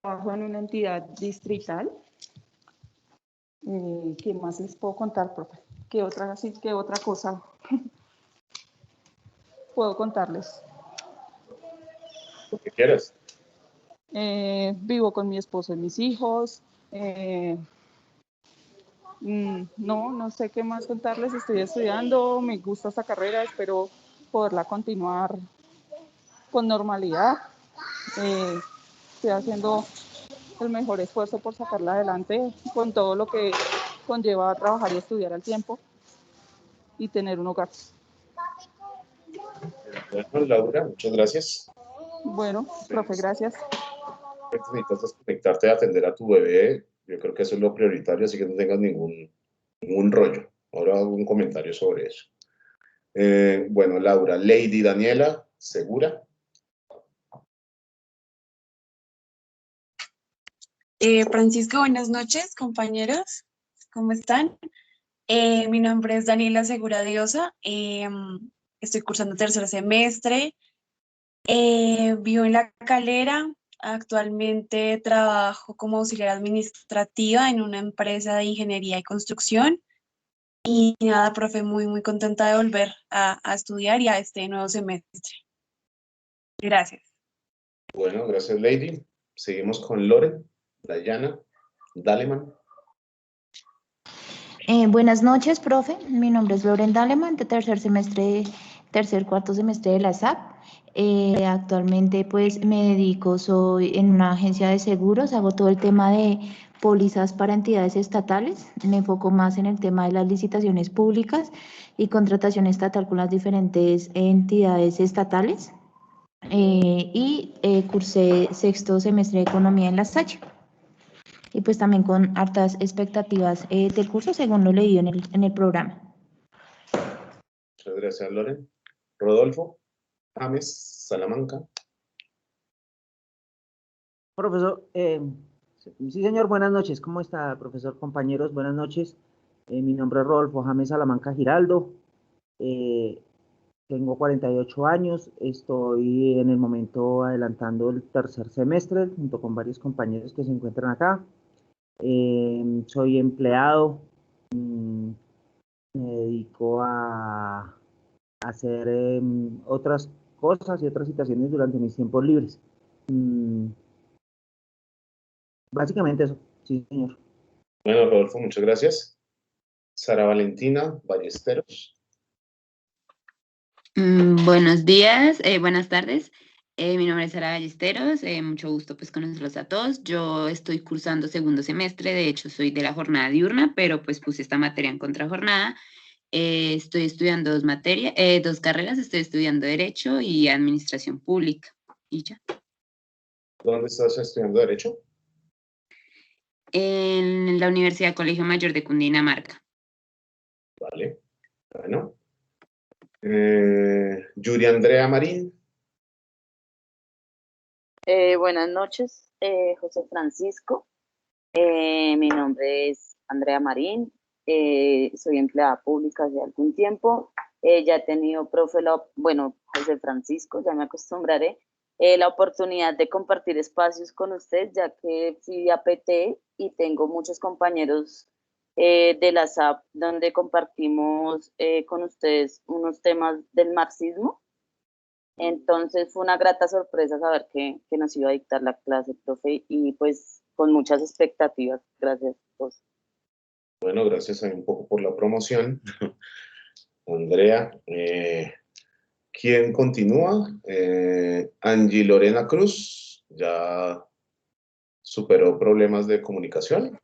trabajo en una entidad distrital. ¿Qué más les puedo contar, profe? ¿Qué otra cosa puedo contarles? Lo que quieras. Vivo con mi esposo y mis hijos. No sé qué más contarles. Estoy estudiando, me gusta esta carrera, espero poderla continuar con normalidad. Estoy haciendo el mejor esfuerzo por sacarla adelante con todo lo que conlleva trabajar y estudiar al tiempo y tener un hogar. Bueno, Laura, muchas gracias. Bueno, profe, gracias. Necesitas desconectarte y atender a tu bebé. Yo creo que eso es lo prioritario, así que no tengas ningún rollo. Ahora hago un comentario sobre eso. Bueno, Laura, Lady Daniela, ¿segura? Francisco, buenas noches, compañeros. ¿Cómo están? Mi nombre es Daniela Segura Diosa. Estoy cursando tercer semestre. Vivo en La Calera. Actualmente trabajo como auxiliar administrativa en una empresa de ingeniería y construcción. Y nada, profe, muy contenta de volver a estudiar y a este nuevo semestre. Gracias. Bueno, gracias, Lady. Seguimos con Loren, Dayana, Daleman. Buenas noches, profe. Mi nombre es Loren Daleman, de cuarto semestre de la SAP. Actualmente, pues, soy en una agencia de seguros, hago todo el tema de pólizas para entidades estatales. Me enfoco más en el tema de las licitaciones públicas y contratación estatal con las diferentes entidades estatales. Cursé sexto semestre de economía en la SACH. Y pues también con hartas expectativas del curso, según lo leí en el programa. Muchas gracias, Loren. Rodolfo, James, Salamanca. Profesor, sí señor, buenas noches. ¿Cómo está, profesor? Compañeros, buenas noches. Mi nombre es Rodolfo James Salamanca Giraldo. Tengo 48 años. Estoy en el momento adelantando el tercer semestre junto con varios compañeros que se encuentran acá. Soy empleado. Me dedico a hacer otras cosas y otras situaciones durante mis tiempos libres. Básicamente eso, sí, señor. Bueno, Rodolfo, muchas gracias. Sara Valentina, Ballesteros. Buenos días, buenas tardes. Mi nombre es Sara Ballesteros, mucho gusto pues conocerlos a todos. Yo estoy cursando segundo semestre, de hecho soy de la jornada diurna, pero pues puse esta materia en contrajornada. Estoy estudiando dos carreras, estoy estudiando Derecho y Administración Pública. Y ya. ¿Dónde estás estudiando Derecho? En la Universidad Colegio Mayor de Cundinamarca. Vale, bueno. Yuri Andrea Marín. Buenas noches, José Francisco. Mi nombre es Andrea Marín. Soy empleada pública hace algún tiempo. Ya he tenido, José Francisco, ya me acostumbraré, la oportunidad de compartir espacios con usted, ya que fui a PT y tengo muchos compañeros de la SAP donde compartimos con ustedes unos temas del marxismo. Entonces fue una grata sorpresa saber que nos iba a dictar la clase, profe, y pues con muchas expectativas. Gracias, pues. Bueno, gracias un poco por la promoción. Andrea. ¿Quién continúa? Angie Lorena Cruz, ya superó problemas de comunicación.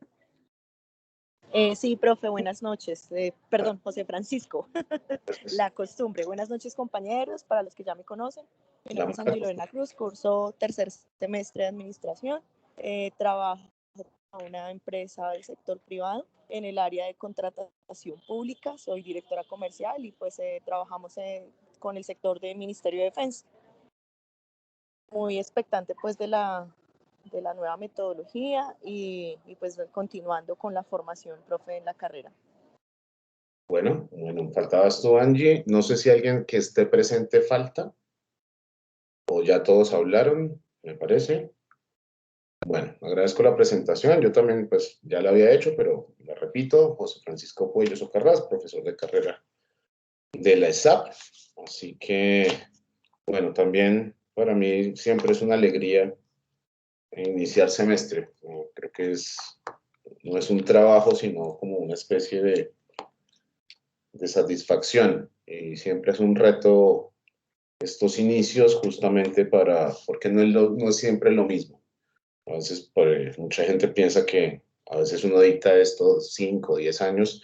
Sí, profe, buenas noches. Perdón, José Francisco. La costumbre. Buenas noches, compañeros, para los que ya me conocen. Mi nombre es Ángel Lorena Cruz, curso tercer semestre de administración. Trabajo en una empresa del sector privado en el área de contratación pública. Soy directora comercial y pues trabajamos con el sector del Ministerio de Defensa. Muy expectante pues de la nueva metodología y pues continuando con la formación, profe, en la carrera. Bueno, faltabas tú, Angie. No sé si alguien que esté presente falta. O ya todos hablaron, me parece. Bueno, agradezco la presentación. Yo también, pues, ya la había hecho, pero la repito. José Francisco Puello Socarrás, profesor de carrera de la ESAP. Así que, bueno, también para mí siempre es una alegría iniciar semestre. Creo que no es un trabajo, sino como una especie de satisfacción. Y siempre es un reto estos inicios justamente porque no es siempre lo mismo. A veces mucha gente piensa que a veces uno dicta esto 5 o 10 años,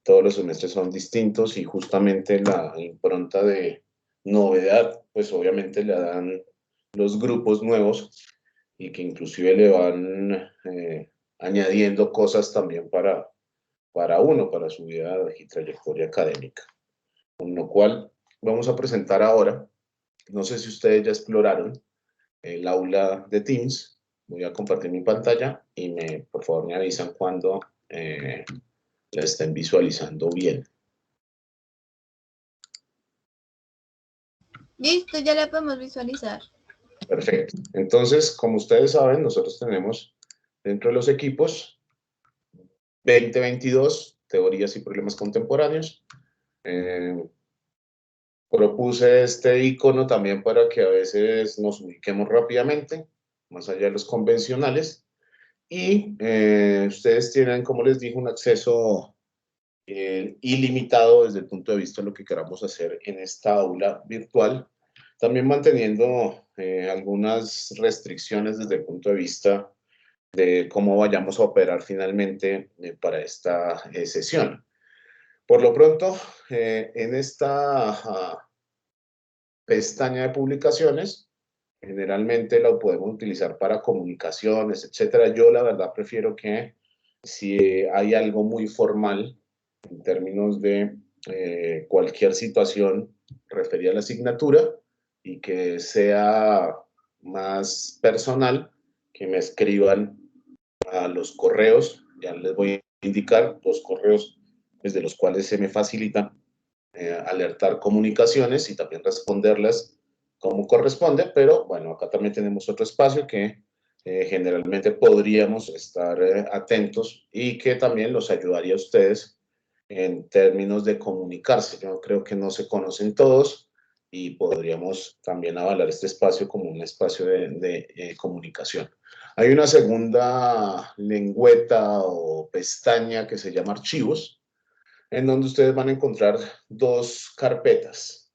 todos los semestres son distintos y justamente la impronta de novedad, pues obviamente le dan los grupos nuevos y que inclusive le van añadiendo cosas también para su vida y trayectoria académica. Con lo cual vamos a presentar ahora, no sé si ustedes ya exploraron el aula de Teams. Voy a compartir mi pantalla y por favor me avisan cuando la estén visualizando bien. Listo, ya la podemos visualizar. Perfecto. Entonces, como ustedes saben, nosotros tenemos dentro de los equipos 2022, teorías y problemas contemporáneos. Propuse este icono también para que a veces nos ubiquemos rápidamente, más allá de los convencionales. Y ustedes tienen, como les dije, un acceso ilimitado desde el punto de vista de lo que queramos hacer en esta aula virtual, también manteniendo algunas restricciones desde el punto de vista de cómo vayamos a operar finalmente para esta sesión. Por lo pronto, en esta pestaña de publicaciones, generalmente lo podemos utilizar para comunicaciones, etcétera. Yo la verdad prefiero que si hay algo muy formal en términos de cualquier situación referida a la asignatura y que sea más personal, que me escriban a los correos. Ya les voy a indicar los correos desde los cuales se me facilita alertar comunicaciones y también responderlas como corresponde, pero bueno, acá también tenemos otro espacio que generalmente podríamos estar atentos y que también los ayudaría a ustedes en términos de comunicarse. Yo creo que no se conocen todos y podríamos también avalar este espacio como un espacio de comunicación. Hay una segunda lengüeta o pestaña que se llama archivos, en donde ustedes van a encontrar dos carpetas.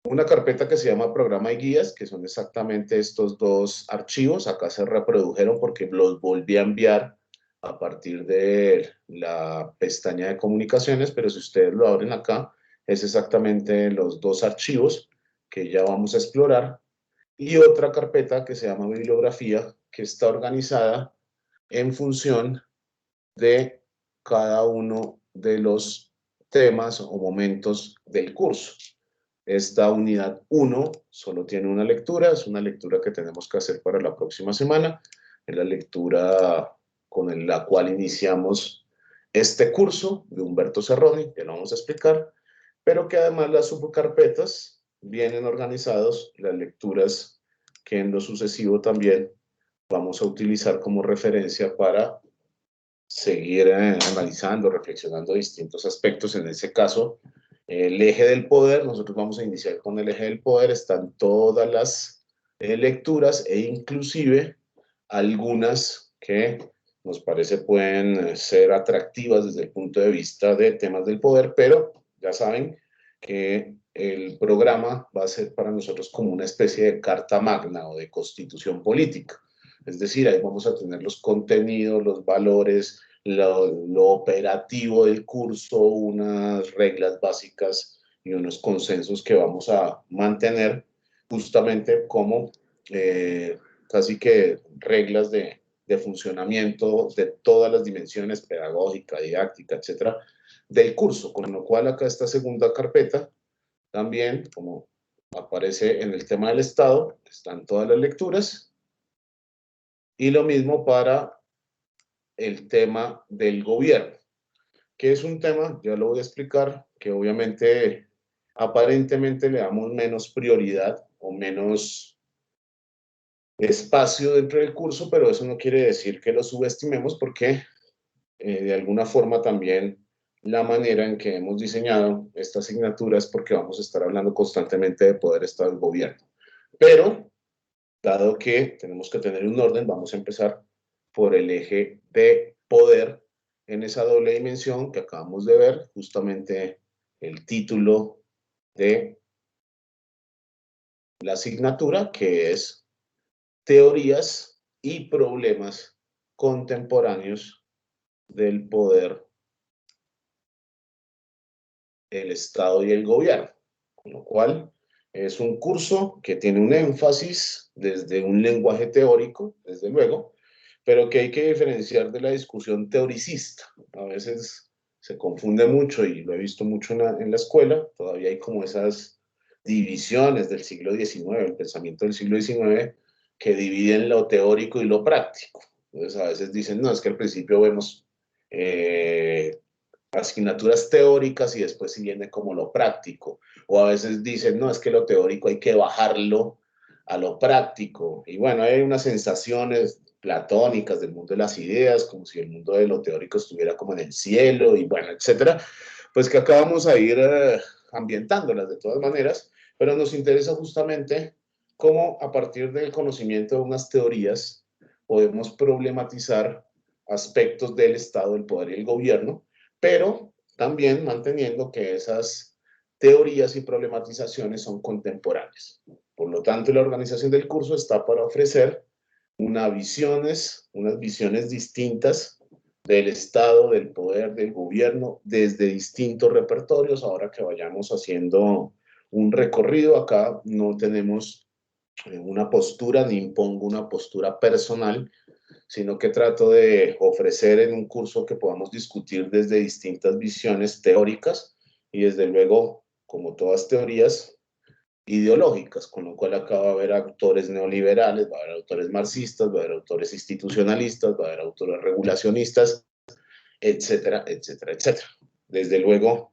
Una carpeta que se llama programa y guías, que son exactamente estos dos archivos. Acá se reprodujeron porque los volví a enviar a partir de la pestaña de comunicaciones, pero si ustedes lo abren acá, es exactamente los dos archivos que ya vamos a explorar. Y otra carpeta que se llama bibliografía, que está organizada en función de cada uno de los temas o momentos del curso. Esta unidad 1 solo tiene una lectura, es una lectura que tenemos que hacer para la próxima semana, es la lectura con la cual iniciamos este curso de Humberto Cerroni, que lo vamos a explicar, pero que además las subcarpetas vienen organizados las lecturas que en lo sucesivo también vamos a utilizar como referencia para seguir analizando, reflexionando distintos aspectos. En ese caso, el eje del poder, nosotros vamos a iniciar con el eje del poder, están todas las lecturas e inclusive algunas que nos parece pueden ser atractivas desde el punto de vista de temas del poder, pero ya saben que el programa va a ser para nosotros como una especie de carta magna o de constitución política. Es decir, ahí vamos a tener los contenidos, los valores, lo operativo del curso, unas reglas básicas y unos consensos que vamos a mantener justamente como casi que reglas de funcionamiento de todas las dimensiones pedagógica, didáctica, etcétera, del curso. Con lo cual acá esta segunda carpeta también, como aparece en el tema del Estado, están todas las lecturas. Y lo mismo para el tema del gobierno, que es un tema, ya lo voy a explicar, que obviamente aparentemente le damos menos prioridad o menos espacio dentro del curso, pero eso no quiere decir que lo subestimemos porque de alguna forma también la manera en que hemos diseñado esta asignatura es porque vamos a estar hablando constantemente de poder, Estado y gobierno. Pero, dado que tenemos que tener un orden, vamos a empezar por el eje de poder en esa doble dimensión que acabamos de ver, justamente el título de la asignatura, que es Teorías y problemas contemporáneos del poder, el Estado y el gobierno. Con lo cual, es un curso que tiene un énfasis desde un lenguaje teórico, desde luego, pero que hay que diferenciar de la discusión teoricista. A veces se confunde mucho y lo he visto mucho en la escuela, todavía hay como esas divisiones del siglo XIX, el pensamiento del siglo XIX, que dividen lo teórico y lo práctico. Entonces a veces dicen, no, es que al principio vemos asignaturas teóricas y después sí viene como lo práctico. O a veces dicen, no, es que lo teórico hay que bajarlo a lo práctico. Y bueno, hay unas sensaciones platónicas del mundo de las ideas, como si el mundo de lo teórico estuviera como en el cielo y bueno, etcétera. Pues que acá vamos a ir ambientándolas de todas maneras, pero nos interesa justamente cómo a partir del conocimiento de unas teorías podemos problematizar aspectos del Estado, del poder y el gobierno, pero también manteniendo que esas teorías y problematizaciones son contemporáneas. Por lo tanto, la organización del curso está para ofrecer unas visiones distintas del Estado, del poder, del gobierno, desde distintos repertorios. Ahora que vayamos haciendo un recorrido, acá no tenemos una postura, ni impongo una postura personal, sino que trato de ofrecer en un curso que podamos discutir desde distintas visiones teóricas y desde luego, como todas teorías, ideológicas, con lo cual acá va a haber autores neoliberales, va a haber autores marxistas, va a haber autores institucionalistas, va a haber autores regulacionistas, etcétera, etcétera, etcétera. Desde luego,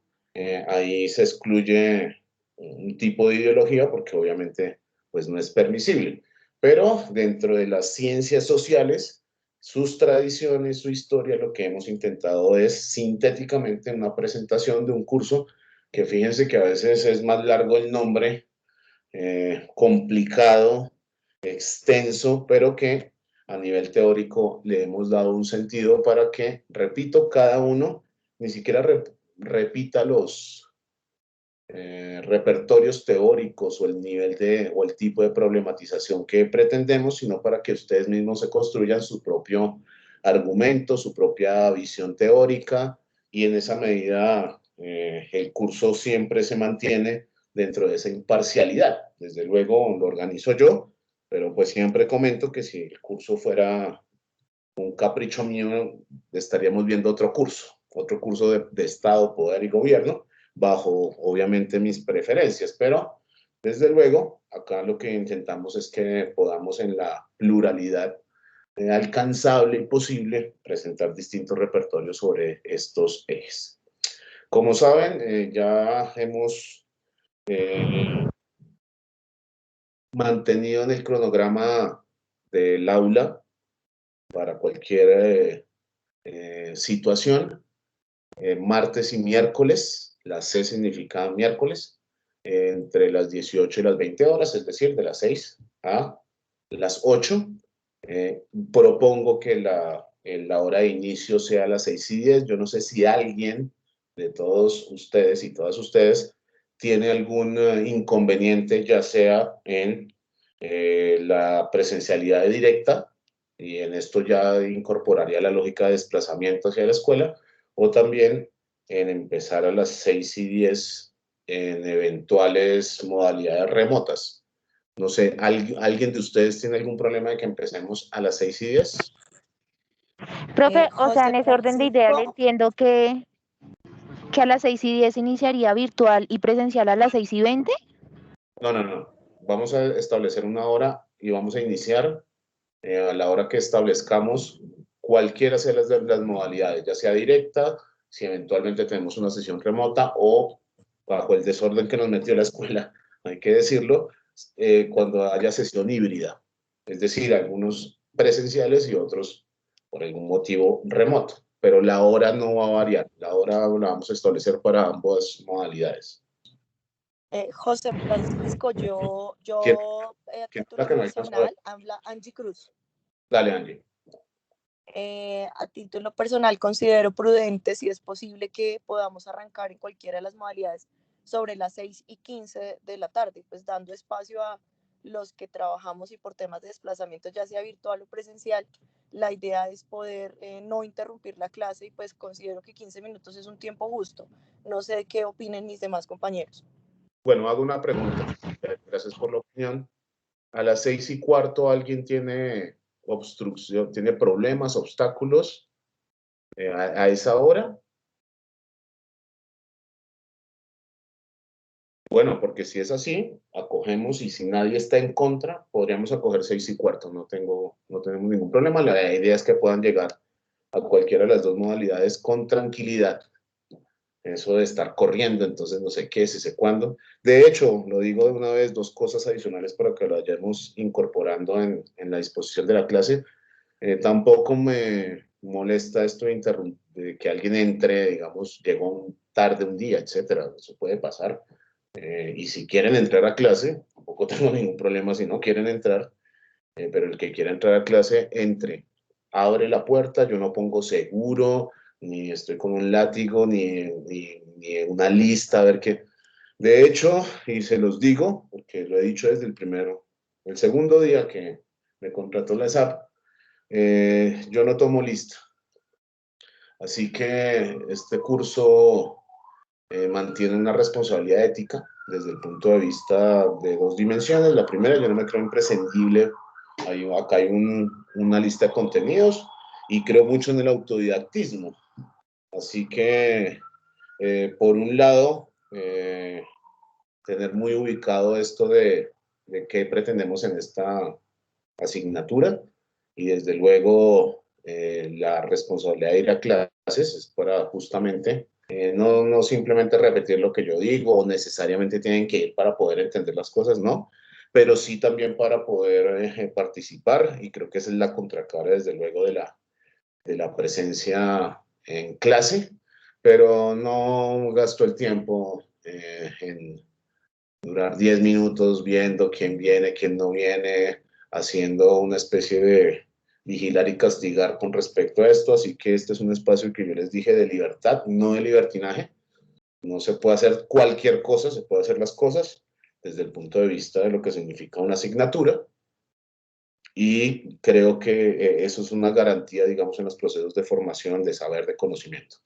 ahí se excluye un tipo de ideología porque obviamente pues no es permisible, pero dentro de las ciencias sociales, sus tradiciones, su historia, lo que hemos intentado es sintéticamente una presentación de un curso que fíjense que a veces es más largo el nombre, complicado, extenso, pero que a nivel teórico le hemos dado un sentido para que, repito, cada uno ni siquiera repita los repertorios teóricos o el nivel o el tipo de problematización que pretendemos, sino para que ustedes mismos se construyan su propio argumento, su propia visión teórica, y en esa medida el curso siempre se mantiene dentro de esa imparcialidad. Desde luego lo organizo yo, pero pues siempre comento que si el curso fuera un capricho mío, estaríamos viendo otro curso de Estado, poder y gobierno, bajo obviamente mis preferencias, pero desde luego acá lo que intentamos es que podamos en la pluralidad alcanzable y posible presentar distintos repertorios sobre estos ejes. Como saben, ya hemos mantenido en el cronograma del aula para cualquier situación, martes y miércoles, la C significa miércoles, entre las 18 y las 20 horas, es decir, de las 6 a las 8. Propongo que la hora de inicio sea a las 6:10. Yo no sé si alguien de todos ustedes y todas ustedes tiene algún inconveniente, ya sea en la presencialidad directa, y en esto ya incorporaría la lógica de desplazamiento hacia la escuela, o también en empezar a las 6:10 en eventuales modalidades remotas. No sé, ¿alguien de ustedes tiene algún problema de que empecemos a las 6:10? Profe, o sea, José en ese orden de ideas le Francisco, entiendo que a las 6:10 iniciaría virtual y presencial a las 6:20. No, no, no. Vamos a establecer una hora y vamos a iniciar a la hora que establezcamos cualquiera sea las modalidades, ya sea directa, si eventualmente tenemos una sesión remota o bajo el desorden que nos metió la escuela, hay que decirlo, cuando haya sesión híbrida. Es decir, algunos presenciales y otros por algún motivo remoto. Pero la hora no va a variar, la hora la vamos a establecer para ambas modalidades. José Francisco, ¿Quién, a quién es la título que no alcanzó a ver? personal, habla Angie Cruz. Dale, Angie. A título personal, considero prudente, si es posible, que podamos arrancar en cualquiera de las modalidades sobre las 6:15 de la tarde, pues dando espacio a los que trabajamos y por temas de desplazamiento, ya sea virtual o presencial. La idea es poder no interrumpir la clase y pues considero que 15 minutos es un tiempo justo. No sé qué opinen mis demás compañeros. Bueno, hago una pregunta. Gracias por la opinión. A las 6:15, ¿alguien tiene obstrucción, tiene problemas, obstáculos a esa hora? Bueno, porque si es así, acogemos y si nadie está en contra, podríamos acoger 6:15. No tenemos ningún problema. La idea es que puedan llegar a cualquiera de las dos modalidades con tranquilidad. Eso de estar corriendo, entonces no sé qué, si sé cuándo. De hecho, lo digo de una vez, dos cosas adicionales para que lo vayamos incorporando en la disposición de la clase. Tampoco me molesta esto de que alguien entre, digamos, llegó tarde un día, etcétera. Eso puede pasar. Y si quieren entrar a clase, tampoco tengo ningún problema si no quieren entrar, pero el que quiera entrar a clase, entre. Abre la puerta, yo no pongo seguro, ni estoy con un látigo, ni una lista, a ver qué. De hecho, y se los digo, porque lo he dicho desde el segundo día que me contrató la SAP, yo no tomo lista. Así que este curso mantiene una responsabilidad ética desde el punto de vista de dos dimensiones. La primera, yo no me creo imprescindible. Acá hay una lista de contenidos y creo mucho en el autodidactismo. Así que, por un lado, tener muy ubicado esto de qué pretendemos en esta asignatura y desde luego la responsabilidad de ir a clases es para justamente no simplemente repetir lo que yo digo o necesariamente tienen que ir para poder entender las cosas, no, pero sí también para poder participar y creo que esa es la contracara desde luego de la presencia en clase, pero no gasto el tiempo en durar 10 minutos viendo quién viene, quién no viene, haciendo una especie de vigilar y castigar con respecto a esto. Así que este es un espacio que yo les dije de libertad, no de libertinaje. No se puede hacer cualquier cosa, se puede hacer las cosas desde el punto de vista de lo que significa una asignatura. Y creo que eso es una garantía, digamos, en los procesos de formación, de saber, de conocimiento.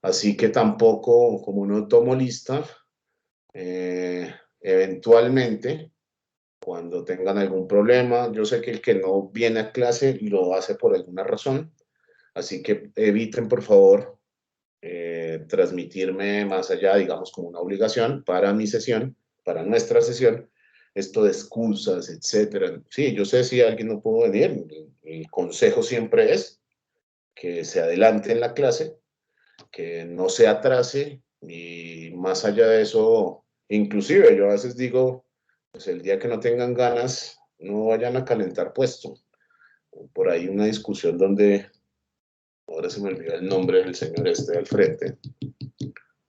Así que tampoco, como no tomo lista, eventualmente, cuando tengan algún problema, yo sé que el que no viene a clase lo hace por alguna razón, así que eviten, por favor, transmitirme más allá, digamos, como una obligación para mi sesión, para nuestra sesión, esto de excusas, etcétera. Sí, yo sé si alguien no pudo venir, el consejo siempre es que se adelante en la clase, que no se atrase y más allá de eso, inclusive yo a veces digo, pues el día que no tengan ganas, no vayan a calentar puesto. Por ahí una discusión donde, ahora se me olvidó el nombre del señor este al frente,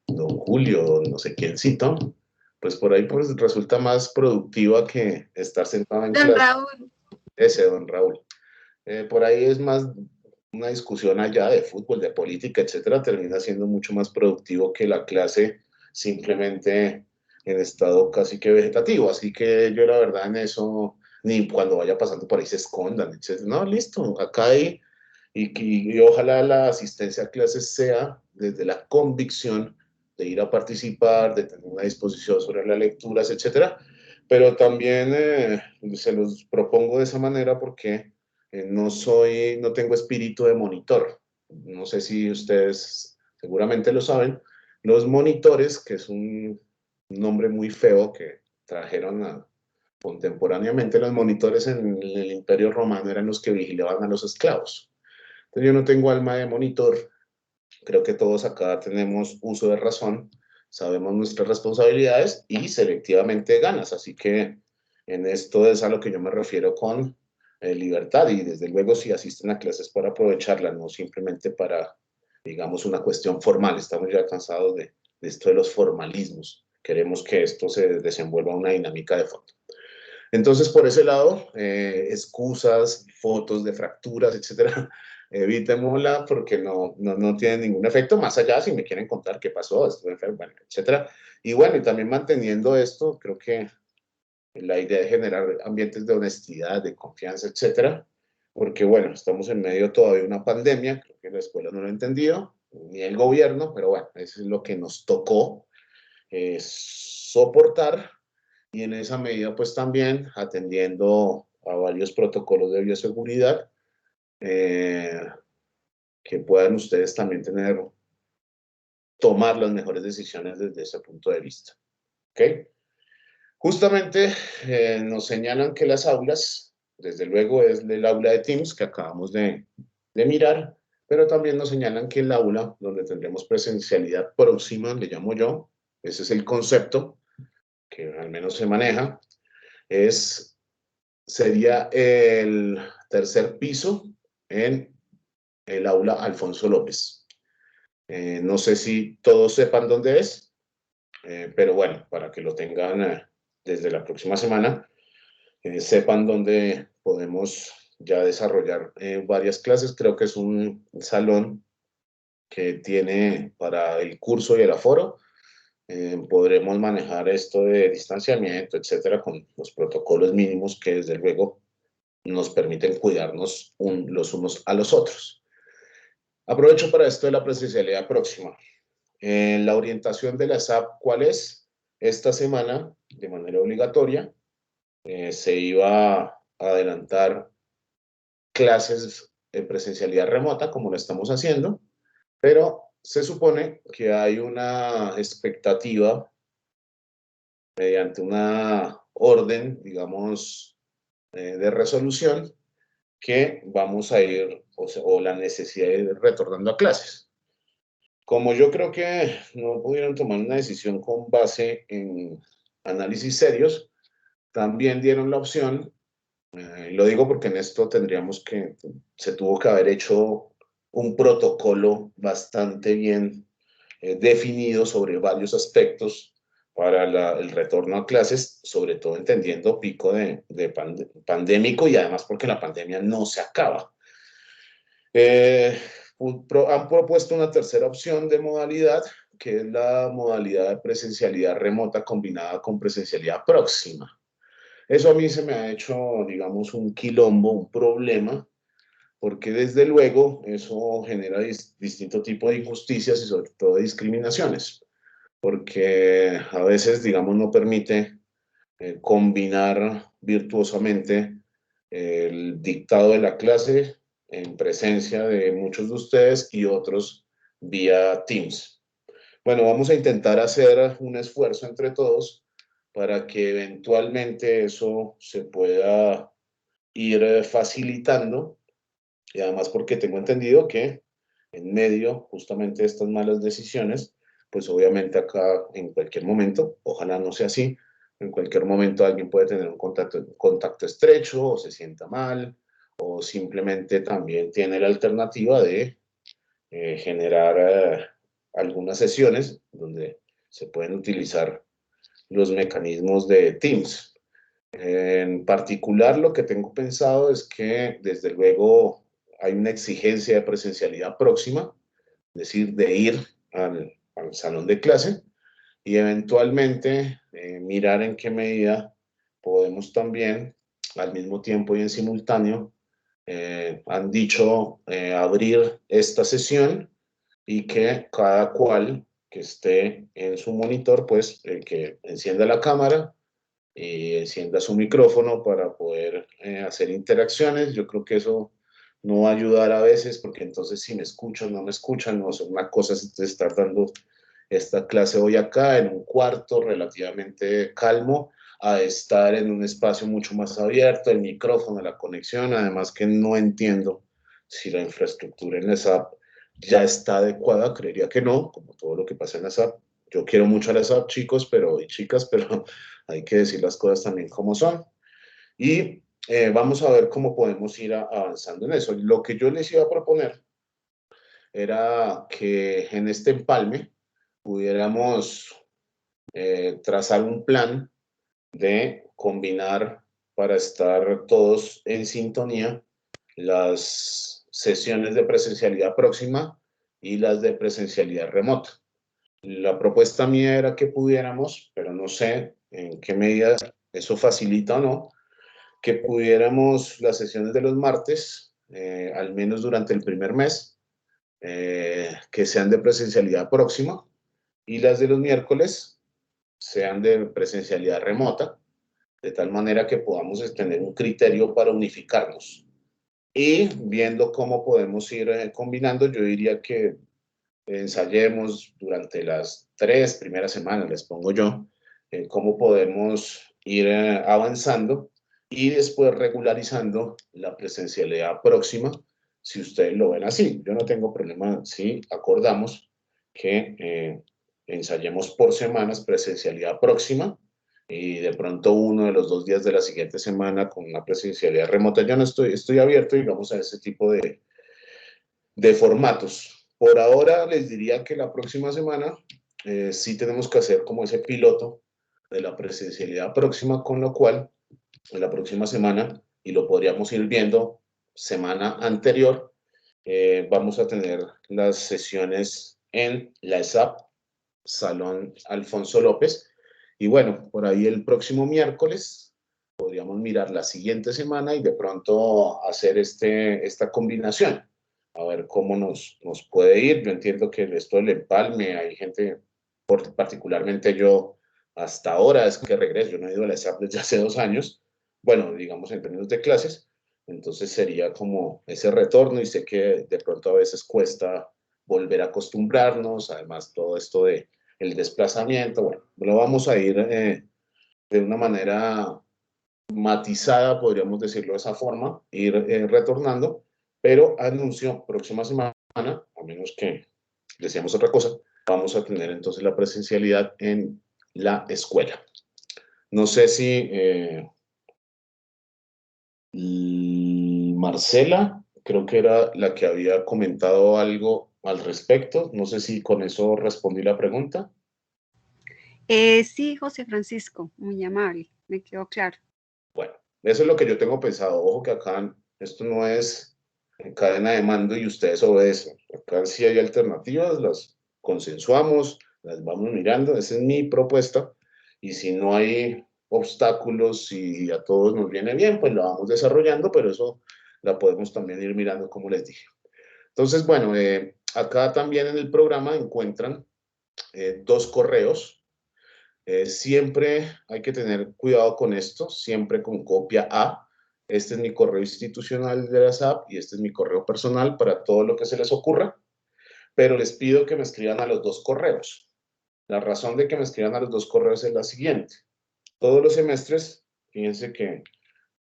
don Julio, no sé quién cito, pues por ahí pues resulta más productiva que estar sentado en Don clase. Raúl. Ese don Raúl. Por ahí es más una discusión allá de fútbol, de política, etcétera, termina siendo mucho más productivo que la clase simplemente en estado casi que vegetativo. Así que yo la verdad en eso, ni cuando vaya pasando por ahí se escondan, etcétera. No, listo, acá hay, y ojalá la asistencia a clases sea desde la convicción de ir a participar, de tener una disposición sobre las lecturas, etcétera. Pero también se los propongo de esa manera porque no tengo espíritu de monitor. No sé si ustedes seguramente lo saben. Los monitores, que es un nombre muy feo que trajeron contemporáneamente, los monitores en el Imperio Romano eran los que vigilaban a los esclavos. Entonces yo no tengo alma de monitor. Creo que todos acá tenemos uso de razón, sabemos nuestras responsabilidades y selectivamente ganas. Así que en esto es a lo que yo me refiero con libertad y desde luego si asisten a clases para aprovecharla, no simplemente para, digamos, una cuestión formal. Estamos ya cansados de esto de los formalismos. Queremos que esto se desenvuelva una dinámica de fondo. Entonces, por ese lado, excusas, fotos de fracturas, etcétera, evítemosla porque no tiene ningún efecto, más allá si me quieren contar qué pasó, estuve enfermo, bueno, etcétera. Y bueno, y también manteniendo esto, creo que la idea de generar ambientes de honestidad, de confianza, etcétera, porque bueno, estamos en medio todavía de una pandemia, creo que la escuela no lo ha entendido, ni el gobierno, pero bueno, eso es lo que nos tocó soportar, y en esa medida pues también atendiendo a varios protocolos de bioseguridad que puedan ustedes también tomar las mejores decisiones desde ese punto de vista. ¿Ok? Justamente nos señalan que las aulas, desde luego es el aula de Teams que acabamos de mirar, pero también nos señalan que el aula donde tendremos presencialidad próxima, le llamo yo, ese es el concepto que al menos se maneja, sería el tercer piso en el aula Alfonso López. No sé si todos sepan dónde es, pero bueno, para que lo tengan desde la próxima semana, sepan dónde podemos ya desarrollar varias clases. Creo que es un salón que tiene para el curso y el aforo. Podremos manejar esto de distanciamiento, etcétera, con los protocolos mínimos que desde luego nos permiten cuidarnos los unos a los otros. Aprovecho para esto de la presencialidad próxima. La orientación de la SAP, ¿cuál es? Esta semana, de manera obligatoria, se iba a adelantar clases en presencialidad remota, como lo estamos haciendo, pero se supone que hay una expectativa mediante una orden, digamos, de resolución, que vamos a ir, o la necesidad de ir retornando a clases. Como yo creo que no pudieron tomar una decisión con base en análisis serios, también dieron la opción, lo digo porque en esto se tuvo que haber hecho un protocolo bastante bien definido sobre varios aspectos para el retorno a clases, sobre todo entendiendo pico pandémico y además porque la pandemia no se acaba. Han propuesto una tercera opción de modalidad, que es la modalidad de presencialidad remota combinada con presencialidad próxima. Eso a mí se me ha hecho, digamos, un quilombo, un problema, porque desde luego eso genera distinto tipo de injusticias y sobre todo de discriminaciones, porque a veces, digamos, no permite combinar virtuosamente el dictado de la clase en presencia de muchos de ustedes y otros vía Teams. Bueno, vamos a intentar hacer un esfuerzo entre todos para que eventualmente eso se pueda ir facilitando, y además porque tengo entendido que en medio justamente de estas malas decisiones, pues obviamente acá en cualquier momento, ojalá no sea así, en cualquier momento alguien puede tener un contacto estrecho o se sienta mal o simplemente también tiene la alternativa de generar algunas sesiones donde se pueden utilizar los mecanismos de Teams. En particular, lo que tengo pensado es que desde luego hay una exigencia de presencialidad próxima, es decir, de ir al salón de clase y eventualmente mirar en qué medida podemos también, al mismo tiempo y en simultáneo, han dicho abrir esta sesión y que cada cual que esté en su monitor, pues que encienda la cámara y encienda su micrófono para poder hacer interacciones. Yo creo que eso no va a ayudar a veces, porque entonces si me escuchan, no me escuchan, no es una cosa es estar dando esta clase hoy acá en un cuarto relativamente calmo, a estar en un espacio mucho más abierto, el micrófono, la conexión, además que no entiendo si la infraestructura en la SAP ya está adecuada, creería que no, como todo lo que pasa en la SAP. Yo quiero mucho a la SAP, chicos y chicas, pero hay que decir las cosas también como son. Y vamos a ver cómo podemos ir avanzando en eso. Lo que yo les iba a proponer era que en este empalme pudiéramos trazar un plan de combinar para estar todos en sintonía las sesiones de presencialidad próxima y las de presencialidad remota. La propuesta mía era que pudiéramos, pero no sé en qué medida eso facilita o no, que pudiéramos las sesiones de los martes, al menos durante el primer mes, que sean de presencialidad próxima, y las de los miércoles sean de presencialidad remota, de tal manera que podamos tener un criterio para unificarnos. Y viendo cómo podemos ir combinando, yo diría que ensayemos durante las 3 primeras semanas, les pongo yo, cómo podemos ir avanzando y después regularizando la presencialidad próxima, si ustedes lo ven así. Yo no tengo problema si acordamos que ensayemos por semanas presencialidad próxima y de pronto uno de los 2 días de la siguiente semana con una presencialidad remota. Yo no estoy abierto, digamos, a ese tipo de formatos. Por ahora les diría que la próxima semana sí tenemos que hacer como ese piloto de la presencialidad próxima, con lo cual en la próxima semana, y lo podríamos ir viendo semana anterior, vamos a tener las sesiones en la ESAP, Salón Alfonso López, y bueno, por ahí el próximo miércoles podríamos mirar la siguiente semana y de pronto hacer esta combinación, a ver cómo nos puede ir. Yo entiendo que esto del empalme, hay gente, particularmente yo, hasta ahora es que regreso, yo no he ido a la ESAP desde hace 2 años, bueno, digamos en términos de clases, entonces sería como ese retorno y sé que de pronto a veces cuesta volver a acostumbrarnos, además todo esto de el desplazamiento, bueno, lo vamos a ir de una manera matizada, podríamos decirlo de esa forma, ir retornando, pero anuncio próxima semana, a menos que deseemos otra cosa, vamos a tener entonces la presencialidad en la escuela. No sé si Marcela, creo que era la que había comentado algo al respecto. No sé si con eso respondí la pregunta. Sí, José Francisco, muy amable, me quedó claro. Bueno, eso es lo que yo tengo pensado. Ojo que acá esto no es cadena de mando y ustedes obedecen. Acá sí hay alternativas, las consensuamos, las vamos mirando. Esa es mi propuesta. Y si no hay obstáculos y a todos nos viene bien, pues la vamos desarrollando, pero eso la podemos también ir mirando, como les dije. Entonces, bueno, acá también en el programa encuentran 2 correos. Siempre hay que tener cuidado con esto, siempre con copia A. Este es mi correo institucional de la SAP y este es mi correo personal para todo lo que se les ocurra, pero les pido que me escriban a los 2 correos. La razón de que me escriban a los 2 correos es la siguiente. Todos los semestres, fíjense que de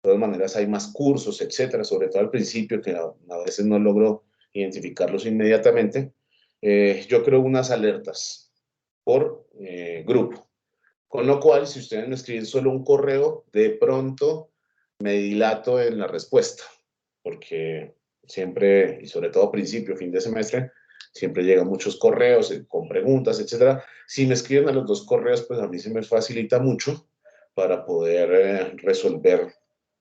todas maneras hay más cursos, etcétera, sobre todo al principio, que a veces no logro identificarlos inmediatamente. Yo creo unas alertas por grupo. Con lo cual, si ustedes me escriben solo un correo, de pronto me dilato en la respuesta, porque siempre, y sobre todo principio, fin de semestre, siempre llegan muchos correos con preguntas, etcétera. Si me escriben a los 2 correos, pues a mí se me facilita mucho para poder resolver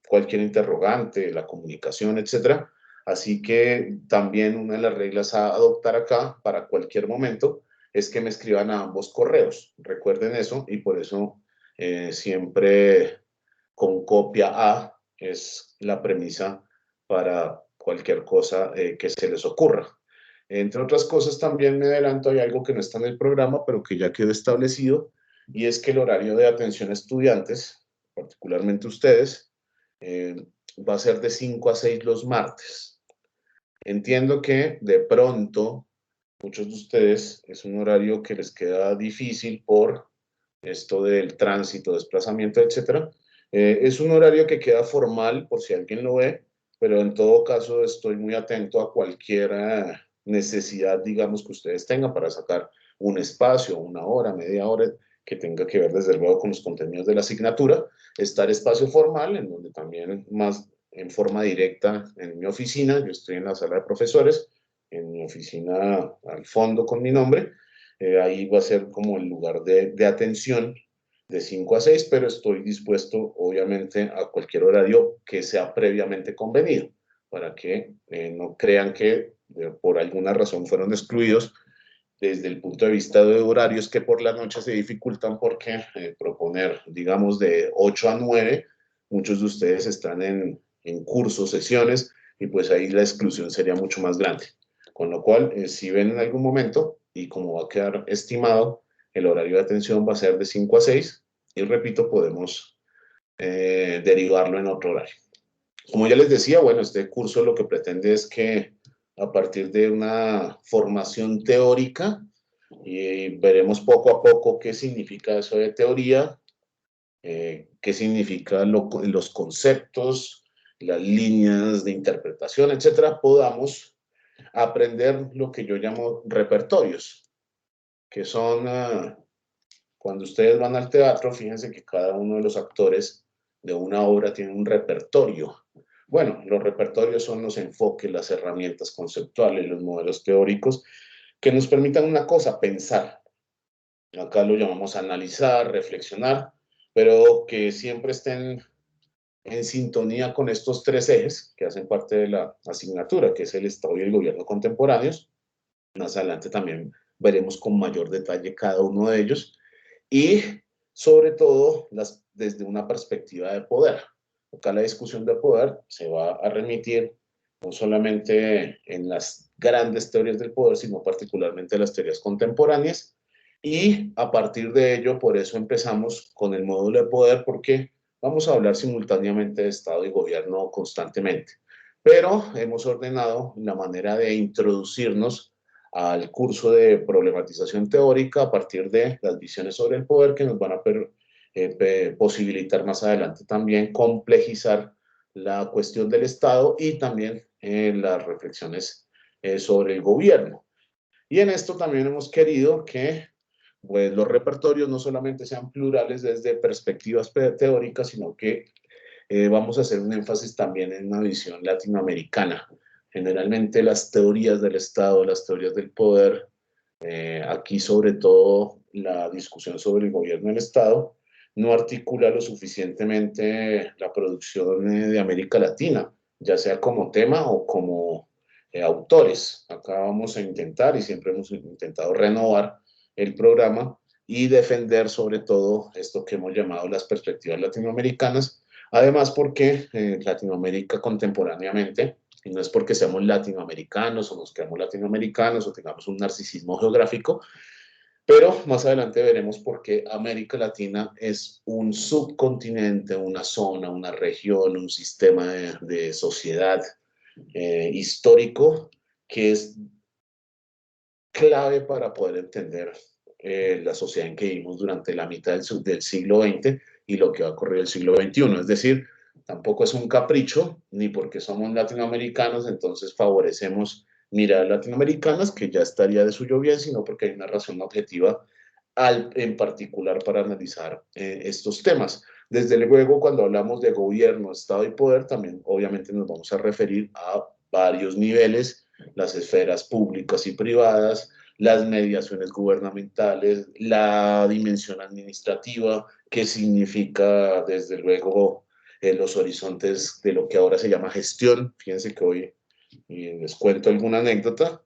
cualquier interrogante, la comunicación, etcétera. Así que también una de las reglas a adoptar acá para cualquier momento es que me escriban a ambos correos. Recuerden eso y por eso siempre con copia A es la premisa para cualquier cosa que se les ocurra. Entre otras cosas, también me adelanto, hay algo que no está en el programa, pero que ya quedó establecido, y es que el horario de atención a estudiantes, particularmente ustedes, va a ser de 5 a 6 los martes. Entiendo que de pronto muchos de ustedes es un horario que les queda difícil por esto del tránsito, desplazamiento, etcétera. Es un horario que queda formal por si alguien lo ve, pero en todo caso estoy muy atento a cualquier necesidad, digamos, que ustedes tengan para sacar un espacio, 1 hora, media hora, que tenga que ver desde luego con los contenidos de la asignatura. Está el espacio formal, en donde también más en forma directa en mi oficina, yo estoy en la sala de profesores, en mi oficina al fondo con mi nombre, ahí va a ser como el lugar de atención de 5 a 6, pero estoy dispuesto obviamente a cualquier horario que sea previamente convenido, para que no crean que por alguna razón fueron excluidos desde el punto de vista de horarios que por la noche se dificultan, porque proponer, digamos, de 8 a 9, muchos de ustedes están en cursos, sesiones, y pues ahí la exclusión sería mucho más grande. Con lo cual, si ven en algún momento, y como va a quedar estimado, el horario de atención va a ser de 5 a 6, y repito, podemos derivarlo en otro horario. Como ya les decía, bueno, este curso lo que pretende es que a partir de una formación teórica, y veremos poco a poco qué significa eso de teoría, qué significa los conceptos, las líneas de interpretación, etcétera, podamos aprender lo que yo llamo repertorios, que son, cuando ustedes van al teatro, fíjense que cada uno de los actores de una obra tiene un repertorio. Bueno, los repertorios son los enfoques, las herramientas conceptuales, los modelos teóricos que nos permitan una cosa, pensar. Acá lo llamamos analizar, reflexionar, pero que siempre estén en sintonía con estos tres ejes que hacen parte de la asignatura, que es el Estado y el gobierno contemporáneos. Más adelante también veremos con mayor detalle cada uno de ellos, y sobre todo desde una perspectiva de poder. Acá la discusión de poder se va a remitir no solamente en las grandes teorías del poder, sino particularmente las teorías contemporáneas, y a partir de ello, por eso empezamos con el módulo de poder, porque vamos a hablar simultáneamente de Estado y gobierno constantemente. Pero hemos ordenado la manera de introducirnos al curso de problematización teórica a partir de las visiones sobre el poder, que nos van a posibilitar más adelante también complejizar la cuestión del Estado y también las reflexiones sobre el gobierno. Y en esto también hemos querido que pues, los repertorios no solamente sean plurales desde perspectivas teóricas, sino que vamos a hacer un énfasis también en una visión latinoamericana. Generalmente las teorías del Estado, las teorías del poder, aquí sobre todo la discusión sobre el gobierno del Estado, no articula lo suficientemente la producción de América Latina, ya sea como tema o como autores. Acá vamos a intentar, y siempre hemos intentado renovar el programa y defender sobre todo esto que hemos llamado las perspectivas latinoamericanas. Además, porque Latinoamérica contemporáneamente, y no es porque seamos latinoamericanos o nos creamos latinoamericanos o tengamos un narcisismo geográfico, pero más adelante veremos por qué América Latina es un subcontinente, una zona, una región, un sistema de sociedad histórico que es clave para poder entender la sociedad en que vivimos durante la mitad del siglo XX y lo que va a ocurrir el siglo XXI. Es decir, tampoco es un capricho, ni porque somos latinoamericanos, entonces favorecemos miradas latinoamericanas, que ya estaría de suyo bien, sino porque hay una razón objetiva en particular para analizar estos temas. Desde luego, cuando hablamos de gobierno, Estado y poder, también obviamente nos vamos a referir a varios niveles, las esferas públicas y privadas, las mediaciones gubernamentales, la dimensión administrativa, que significa desde luego los horizontes de lo que ahora se llama gestión. Fíjense que hoy les cuento alguna anécdota,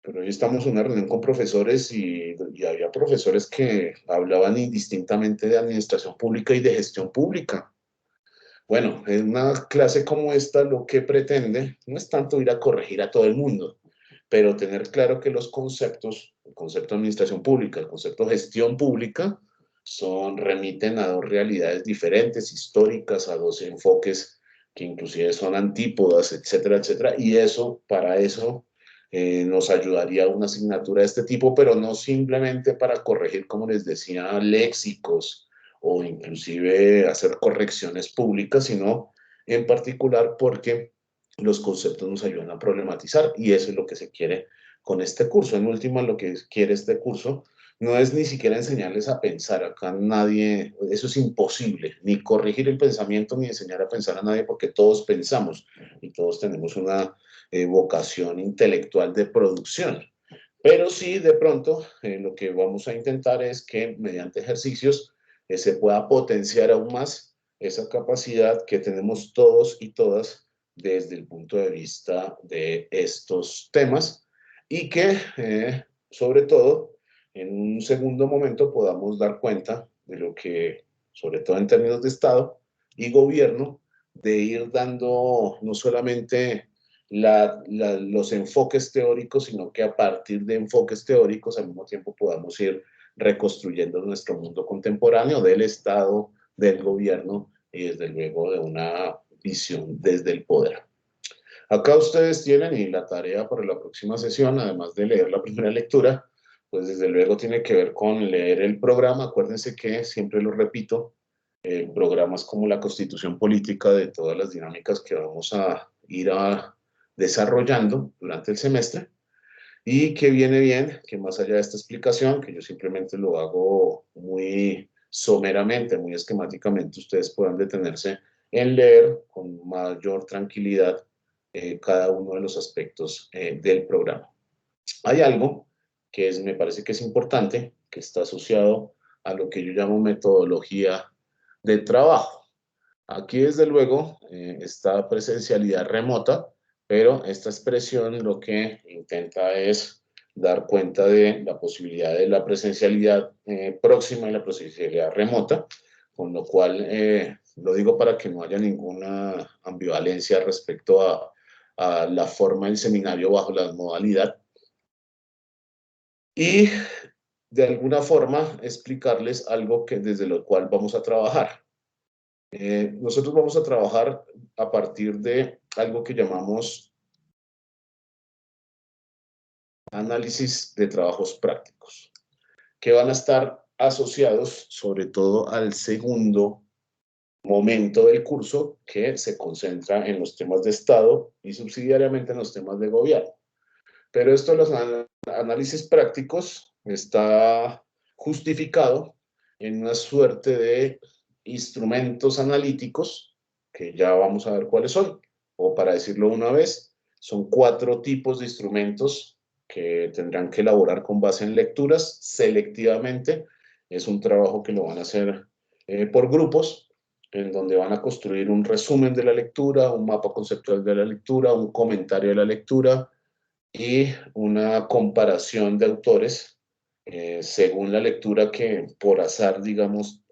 pero hoy estamos en una reunión con profesores y había profesores que hablaban indistintamente de administración pública y de gestión pública. Bueno, en una clase como esta lo que pretende no es tanto ir a corregir a todo el mundo, pero tener claro que los conceptos, el concepto de administración pública, el concepto de gestión pública, remiten a dos realidades diferentes, históricas, a dos enfoques que inclusive son antípodas, etcétera, etcétera, y eso, para eso, nos ayudaría una asignatura de este tipo, pero no simplemente para corregir, como les decía, léxicos o inclusive hacer correcciones públicas, sino en particular porque los conceptos nos ayudan a problematizar, y eso es lo que se quiere con este curso. En última, lo que quiere este curso no es ni siquiera enseñarles a pensar. Acá nadie, eso es imposible, ni corregir el pensamiento, ni enseñar a pensar a nadie, porque todos pensamos y todos tenemos una vocación intelectual de producción. Pero sí, de pronto, lo que vamos a intentar es que mediante ejercicios se pueda potenciar aún más esa capacidad que tenemos todos y todas desde el punto de vista de estos temas y que, sobre todo, en un segundo momento podamos dar cuenta de lo que, sobre todo en términos de Estado y gobierno, de ir dando no solamente los enfoques teóricos, sino que a partir de enfoques teóricos al mismo tiempo podamos ir reconstruyendo nuestro mundo contemporáneo del Estado, del gobierno y desde luego de una visión desde el poder. Acá ustedes tienen y la tarea para la próxima sesión, además de leer la primera lectura, pues desde luego tiene que ver con leer el programa. Acuérdense que, siempre lo repito, el programa es como la constitución política de todas las dinámicas que vamos a ir desarrollando durante el semestre. Y que viene bien, que más allá de esta explicación, que yo simplemente lo hago muy someramente, muy esquemáticamente, ustedes puedan detenerse en leer con mayor tranquilidad cada uno de los aspectos del programa. Hay algo que me parece que es importante, que está asociado a lo que yo llamo metodología de trabajo. Aquí, desde luego, está presencialidad remota, pero esta expresión lo que intenta es dar cuenta de la posibilidad de la presencialidad próxima y la presencialidad remota, con lo cual lo digo para que no haya ninguna ambivalencia respecto a la forma del seminario bajo la modalidad. Y de alguna forma explicarles algo desde lo cual vamos a trabajar. Nosotros vamos a trabajar a partir de algo que llamamos análisis de trabajos prácticos, que van a estar asociados sobre todo al segundo momento del curso, que se concentra en los temas de Estado y subsidiariamente en los temas de gobierno. Pero esto de los análisis prácticos está justificado en una suerte de instrumentos analíticos, que ya vamos a ver cuáles son, o para decirlo una vez, son 4 tipos de instrumentos que tendrán que elaborar con base en lecturas selectivamente. Es un trabajo que lo van a hacer por grupos, en donde van a construir un resumen de la lectura, un mapa conceptual de la lectura, un comentario de la lectura y una comparación de autores según la lectura que por azar, digamos,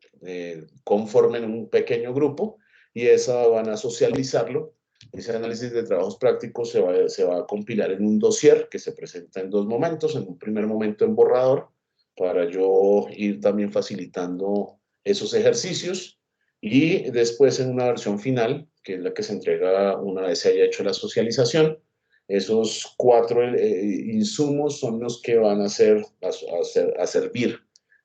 conformen un pequeño grupo, y esa van a socializarlo. Ese análisis de trabajos prácticos se va a compilar en un dossier que se presenta en 2 momentos. En un primer momento en borrador, para yo ir también facilitando esos ejercicios, y después en una versión final, que es la que se entrega una vez se haya hecho la socialización. Esos 4 insumos son los que van a servir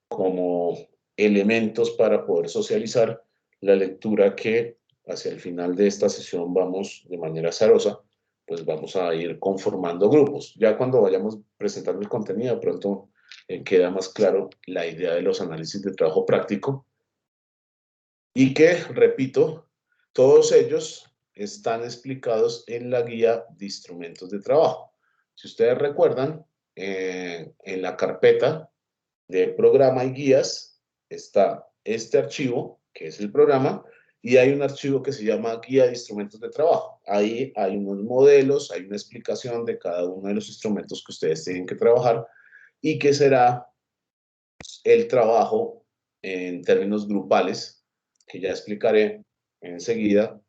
como elementos para poder socializar la lectura que hacia el final de esta sesión vamos, de manera azarosa, pues vamos a ir conformando grupos. Ya cuando vayamos presentando el contenido, de pronto queda más claro la idea de los análisis de trabajo práctico, y que, repito, todos ellos están explicados en la guía de instrumentos de trabajo. Si ustedes recuerdan, en la carpeta de programa y guías está este archivo, que es el programa, y hay un archivo que se llama guía de instrumentos de trabajo. Ahí hay unos modelos, hay una explicación de cada uno de los instrumentos que ustedes tienen que trabajar y que será el trabajo en términos grupales, que ya explicaré enseguida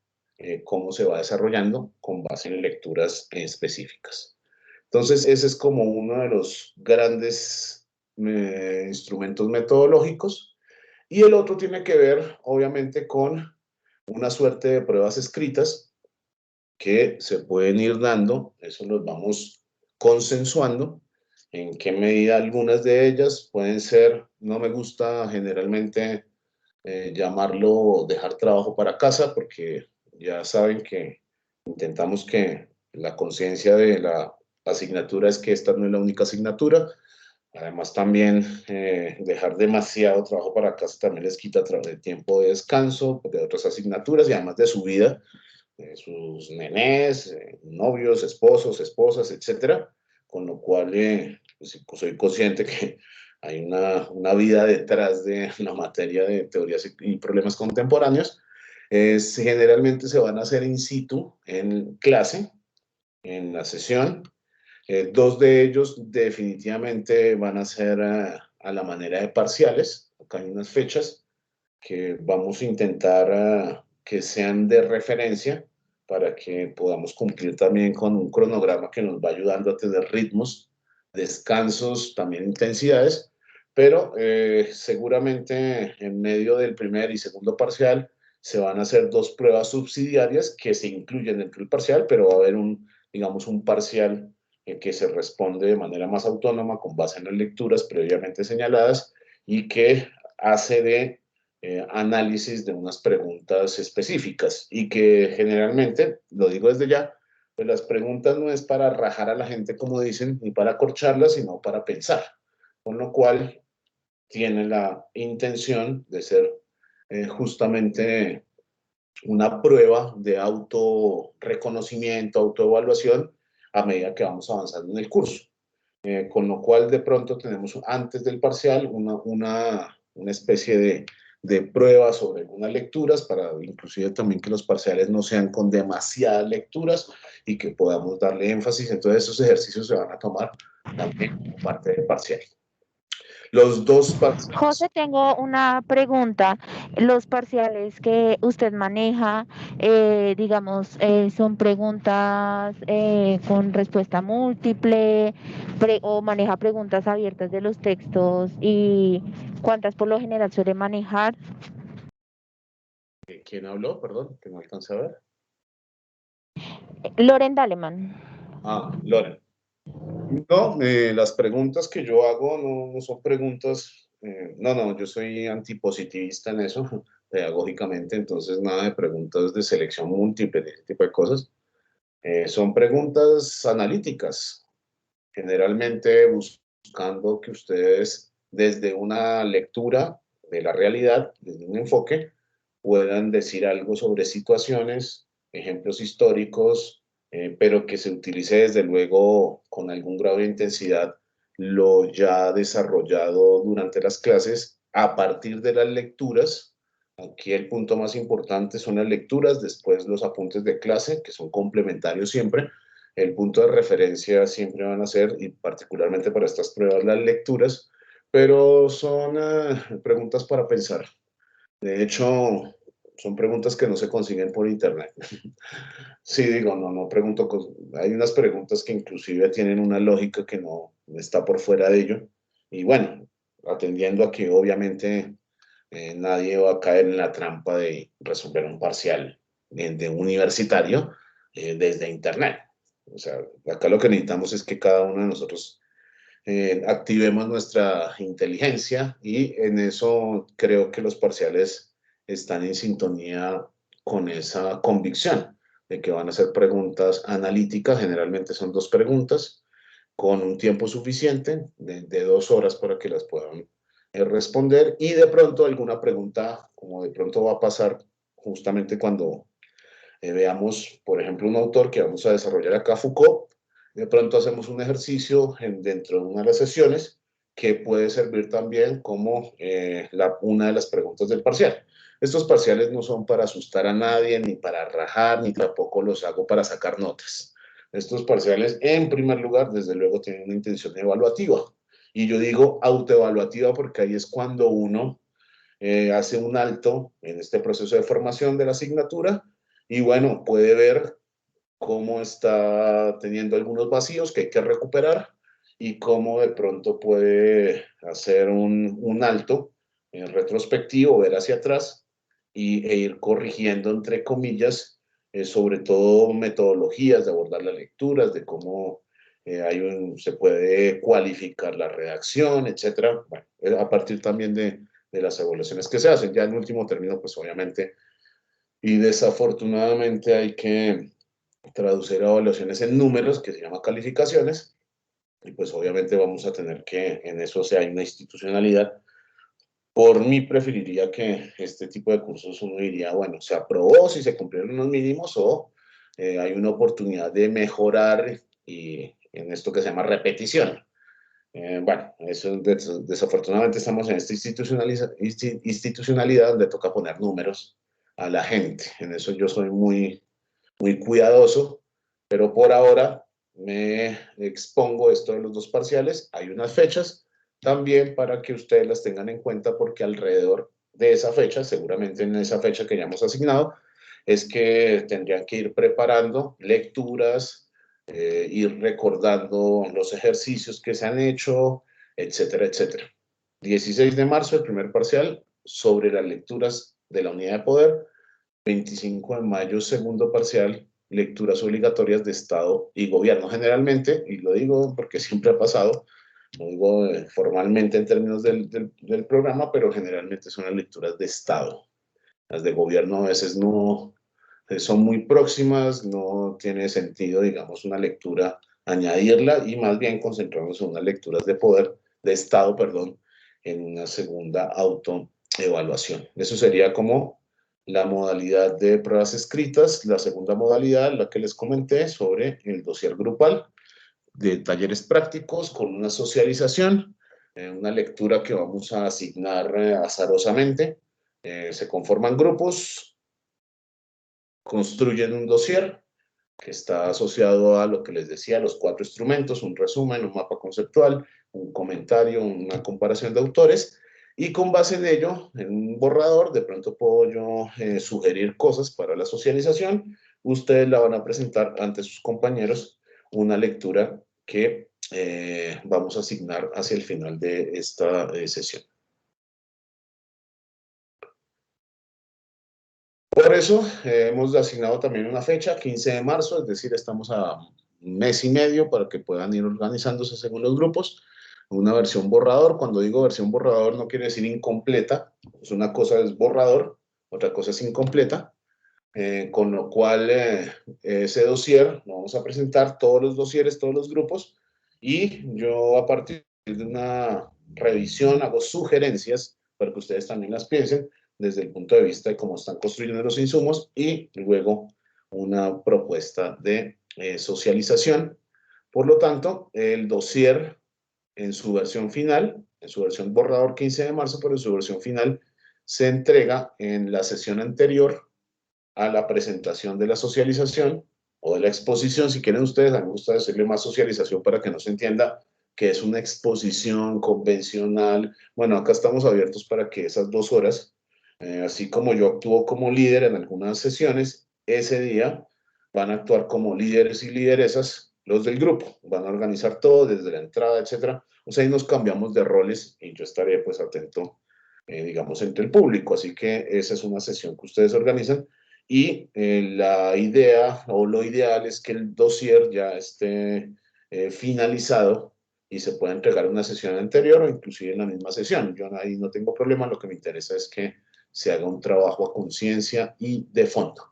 cómo se va desarrollando con base en lecturas específicas. Entonces, ese es como uno de los grandes instrumentos metodológicos. Y el otro tiene que ver, obviamente, con una suerte de pruebas escritas que se pueden ir dando. Eso los vamos consensuando. En qué medida algunas de ellas pueden ser, no me gusta generalmente llamarlo dejar trabajo para casa, porque ya saben que intentamos que la conciencia de la asignatura es que esta no es la única asignatura, Además también dejar demasiado trabajo para casa también les quita tiempo de descanso, de otras asignaturas y además de su vida, sus nenés, novios, esposos, esposas, etcétera. Con lo cual pues, soy consciente que hay una vida detrás de la materia de teorías y problemas contemporáneos. Generalmente se van a hacer in situ en clase, en la sesión. Dos de ellos definitivamente van a ser a la manera de parciales. Acá hay unas fechas que vamos a intentar que sean de referencia para que podamos cumplir también con un cronograma que nos va ayudando a tener ritmos, descansos, también intensidades, pero seguramente en medio del primer y segundo parcial se van a hacer dos pruebas subsidiarias que se incluyen dentro del parcial, pero va a haber digamos, un parcial que se responde de manera más autónoma con base en las lecturas previamente señaladas y que hace de análisis de unas preguntas específicas y que generalmente, lo digo desde ya, pues las preguntas no es para rajar a la gente, como dicen, ni para acorcharlas, sino para pensar, con lo cual tiene la intención de ser justamente una prueba de autorreconocimiento, autoevaluación a medida que vamos avanzando en el curso. Con lo cual de pronto tenemos antes del parcial una especie de prueba sobre algunas lecturas para inclusive también que los parciales no sean con demasiadas lecturas y que podamos darle énfasis. Entonces esos ejercicios se van a tomar también como parte del parcial. Los dos parciales. José, tengo una pregunta. Los parciales que usted maneja, digamos, son preguntas con respuesta múltiple o maneja preguntas abiertas de los textos y cuántas por lo general suele manejar. ¿Quién habló? Perdón, que no alcancé a ver. Loren Daleman. Loren. No, las preguntas que yo hago no son preguntas, no, yo soy antipositivista en eso, pedagógicamente, entonces nada de preguntas de selección múltiple, de ese tipo de cosas. Son preguntas analíticas, generalmente buscando que ustedes desde una lectura de la realidad, desde un enfoque, puedan decir algo sobre situaciones, ejemplos históricos, pero que se utilice desde luego con algún grado de intensidad lo ya desarrollado durante las clases a partir de las lecturas. Aquí el punto más importante son las lecturas, después los apuntes de clase, que son complementarios siempre. El punto de referencia siempre van a ser, y particularmente para estas pruebas, las lecturas, pero son preguntas para pensar. De hecho, son preguntas que no se consiguen por internet. Sí, digo, no pregunto, hay unas preguntas que inclusive tienen una lógica que no está por fuera de ello. Y bueno, atendiendo a que obviamente nadie va a caer en la trampa de resolver un parcial de universitario desde internet. O sea, acá lo que necesitamos es que cada uno de nosotros activemos nuestra inteligencia y en eso creo que los parciales están en sintonía con esa convicción de que van a ser preguntas analíticas, generalmente son dos preguntas, con un tiempo suficiente de 2 horas para que las puedan responder y de pronto alguna pregunta, como de pronto va a pasar justamente cuando veamos, por ejemplo, un autor que vamos a desarrollar acá, Foucault, de pronto hacemos un ejercicio dentro de una de las sesiones que puede servir también como una de las preguntas del parcial. Estos parciales no son para asustar a nadie, ni para rajar, ni tampoco los hago para sacar notas. Estos parciales, en primer lugar, desde luego, tienen una intención evaluativa. Y yo digo autoevaluativa porque ahí es cuando uno hace un alto en este proceso de formación de la asignatura y bueno, puede ver cómo está teniendo algunos vacíos que hay que recuperar y cómo de pronto puede hacer un alto retrospectivo, ver hacia atrás e ir corrigiendo, entre comillas, sobre todo metodologías de abordar las lecturas, de cómo se puede cualificar la redacción, etcétera. Bueno, a partir también de las evaluaciones que se hacen. Ya en último término, pues obviamente, y desafortunadamente hay que traducir evaluaciones en números, que se llama calificaciones, y pues obviamente vamos a tener que, en eso hay una institucionalidad. Por mí preferiría que este tipo de cursos uno diría, bueno, se aprobó si se cumplieron los mínimos o hay una oportunidad de mejorar y en esto que se llama repetición. Bueno, eso desafortunadamente estamos en esta institucionalidad donde toca poner números a la gente. En eso yo soy muy cuidadoso, pero por ahora me expongo esto de los 2 parciales. Hay unas fechas también para que ustedes las tengan en cuenta porque alrededor de esa fecha, seguramente en esa fecha que ya hemos asignado, es que tendrían que ir preparando lecturas, ir recordando los ejercicios que se han hecho, etcétera, etcétera. 16 de marzo, el primer parcial sobre las lecturas de la unidad de poder. 25 de mayo, segundo parcial, lecturas obligatorias de Estado y Gobierno. Generalmente, y lo digo porque siempre ha pasado, no digo formalmente en términos del programa, pero generalmente son las lecturas de Estado. Las de Gobierno a veces no son muy próximas, no tiene sentido, digamos, una lectura, añadirla y más bien concentrarnos en unas lecturas de poder, de Estado, perdón, en una segunda autoevaluación. Eso sería como la modalidad de pruebas escritas. La segunda modalidad, la que les comenté sobre el dossier grupal de talleres prácticos con una socialización, una lectura que vamos a asignar azarosamente. Se conforman grupos, construyen un dossier que está asociado a lo que les decía, los 4 instrumentos, un resumen, un mapa conceptual, un comentario, una comparación de autores, y con base en ello, en un borrador, de pronto puedo yo sugerir cosas para la socialización. Ustedes la van a presentar ante sus compañeros, una lectura que vamos a asignar hacia el final de esta sesión. Por eso hemos asignado también una fecha, 15 de marzo, es decir, estamos a un mes y medio para que puedan ir organizándose según los grupos. Una versión borrador, cuando digo versión borrador no quiere decir incompleta, pues una cosa es borrador, otra cosa es incompleta, con lo cual ese dossier lo vamos a presentar, todos los dossieres, todos los grupos, y yo a partir de una revisión hago sugerencias para que ustedes también las piensen desde el punto de vista de cómo están construyendo los insumos y luego una propuesta de socialización. Por lo tanto, el dossier en su versión final, en su versión borrador 15 de marzo, pero en su versión final se entrega en la sesión anterior a la presentación de la socialización o de la exposición, si quieren ustedes, a mí me gusta decirle más socialización para que no se entienda que es una exposición convencional. Bueno, acá estamos abiertos para que esas 2 horas, así como yo actúo como líder en algunas sesiones, ese día van a actuar como líderes y lideresas los del grupo, van a organizar todo desde la entrada, etcétera. O sea, ahí nos cambiamos de roles y yo estaré pues atento, digamos, entre el público. Así que esa es una sesión que ustedes organizan y la idea o lo ideal es que el dossier ya esté finalizado y se pueda entregar en una sesión anterior o inclusive en la misma sesión. Yo ahí no tengo problema, lo que me interesa es que se haga un trabajo a conciencia y de fondo.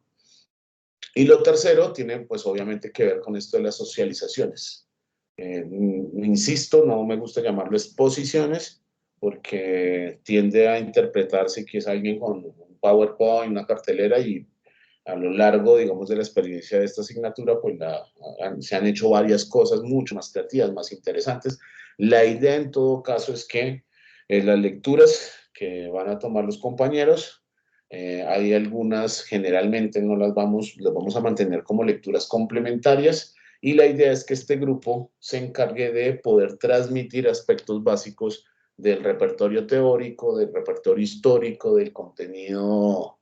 Y lo tercero tiene pues obviamente que ver con esto de las socializaciones. Insisto, no me gusta llamarlo exposiciones porque tiende a interpretarse que es alguien con un PowerPoint, una cartelera y a lo largo, digamos, de la experiencia de esta asignatura, pues se han hecho varias cosas mucho más creativas, más interesantes. La idea en todo caso es que las lecturas que van a tomar los compañeros, hay algunas, generalmente no las vamos a mantener como lecturas complementarias y la idea es que este grupo se encargue de poder transmitir aspectos básicos del repertorio teórico, del repertorio histórico, del contenido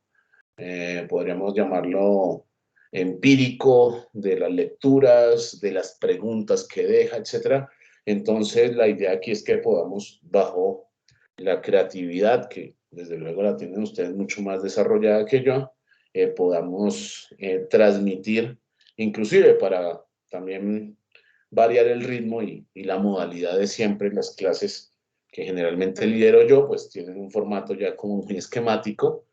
podríamos llamarlo empírico, de las lecturas, de las preguntas que deja, etc. Entonces, la idea aquí es que podamos, bajo la creatividad, que desde luego la tienen ustedes mucho más desarrollada que yo, podamos transmitir, inclusive para también variar el ritmo y la modalidad de siempre, las clases que generalmente lidero yo, pues tienen un formato ya como muy esquemático,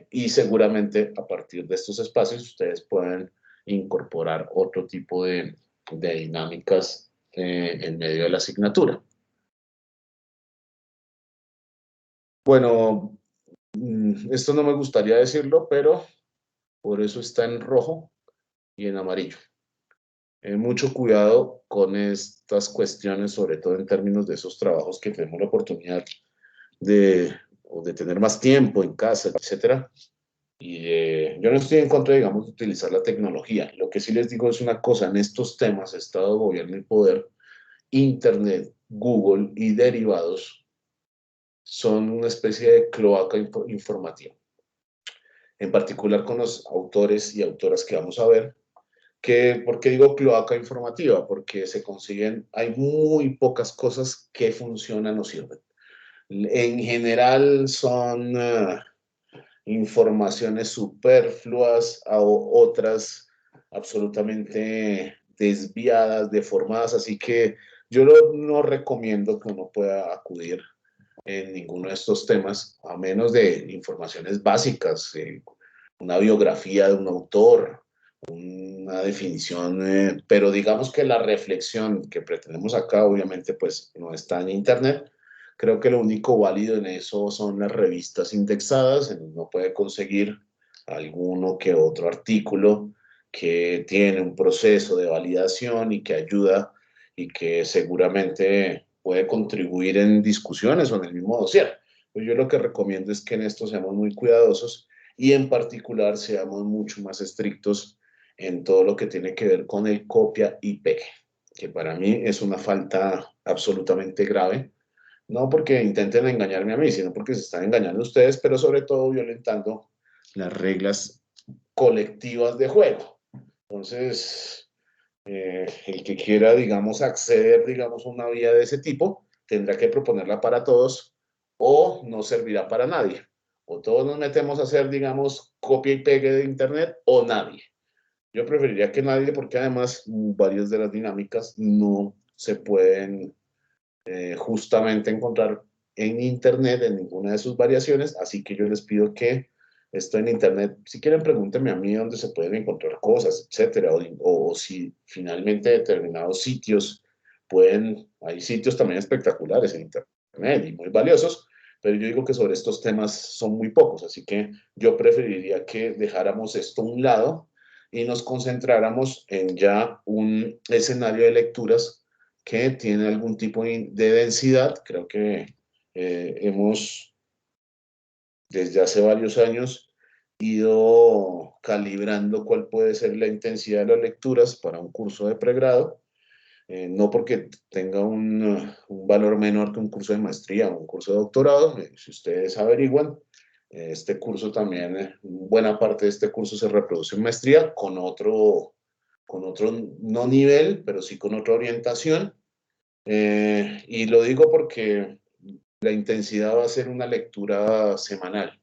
y seguramente a partir de estos espacios ustedes pueden incorporar otro tipo de dinámicas en medio de la asignatura. Bueno, esto no me gustaría decirlo, pero por eso está en rojo y en amarillo. Mucho cuidado con estas cuestiones, sobre todo en términos de esos trabajos que tenemos la oportunidad de tener más tiempo en casa, etcétera. Y yo no estoy en contra, digamos, de utilizar la tecnología. Lo que sí les digo es una cosa, en estos temas, Estado, Gobierno y Poder, Internet, Google y derivados son una especie de cloaca informativa. En particular con los autores y autoras que vamos a ver. ¿Por qué digo cloaca informativa? Porque se consiguen, hay muy pocas cosas que funcionan o sirven. En general son informaciones superfluas o otras absolutamente desviadas, deformadas, así que yo no recomiendo que uno pueda acudir en ninguno de estos temas, a menos de informaciones básicas, una biografía de un autor, una definición, pero digamos que la reflexión que pretendemos acá, obviamente, pues no está en Internet. Creo que lo único válido en eso son las revistas indexadas. Uno puede conseguir alguno que otro artículo que tiene un proceso de validación y que ayuda y que seguramente puede contribuir en discusiones o en el mismo dossier. Pues yo lo que recomiendo es que en esto seamos muy cuidadosos y en particular seamos mucho más estrictos en todo lo que tiene que ver con el copia y pegue, que para mí es una falta absolutamente grave, no porque intenten engañarme a mí, sino porque se están engañando ustedes, pero sobre todo violentando las reglas colectivas de juego. Entonces, el que quiera, digamos, acceder, digamos, a una vía de ese tipo, tendrá que proponerla para todos o no servirá para nadie. O todos nos metemos a hacer, digamos, copia y pegue de Internet o nadie. Yo preferiría que nadie, porque además varias de las dinámicas no se pueden justamente encontrar en Internet en ninguna de sus variaciones, así que yo les pido que esto en Internet, si quieren pregúntenme a mí dónde se pueden encontrar cosas, etcétera, o si finalmente determinados sitios hay sitios también espectaculares en Internet y muy valiosos, pero yo digo que sobre estos temas son muy pocos, así que yo preferiría que dejáramos esto a un lado y nos concentráramos en ya un escenario de lecturas que tiene algún tipo de densidad. Creo que hemos, desde hace varios años, ido calibrando cuál puede ser la intensidad de las lecturas para un curso de pregrado, no porque tenga un valor menor que un curso de maestría o un curso de doctorado. Si ustedes averiguan, este curso también, buena parte de este curso se reproduce en maestría con otro no nivel, pero sí con otra orientación. Y lo digo porque la intensidad va a ser una lectura semanal.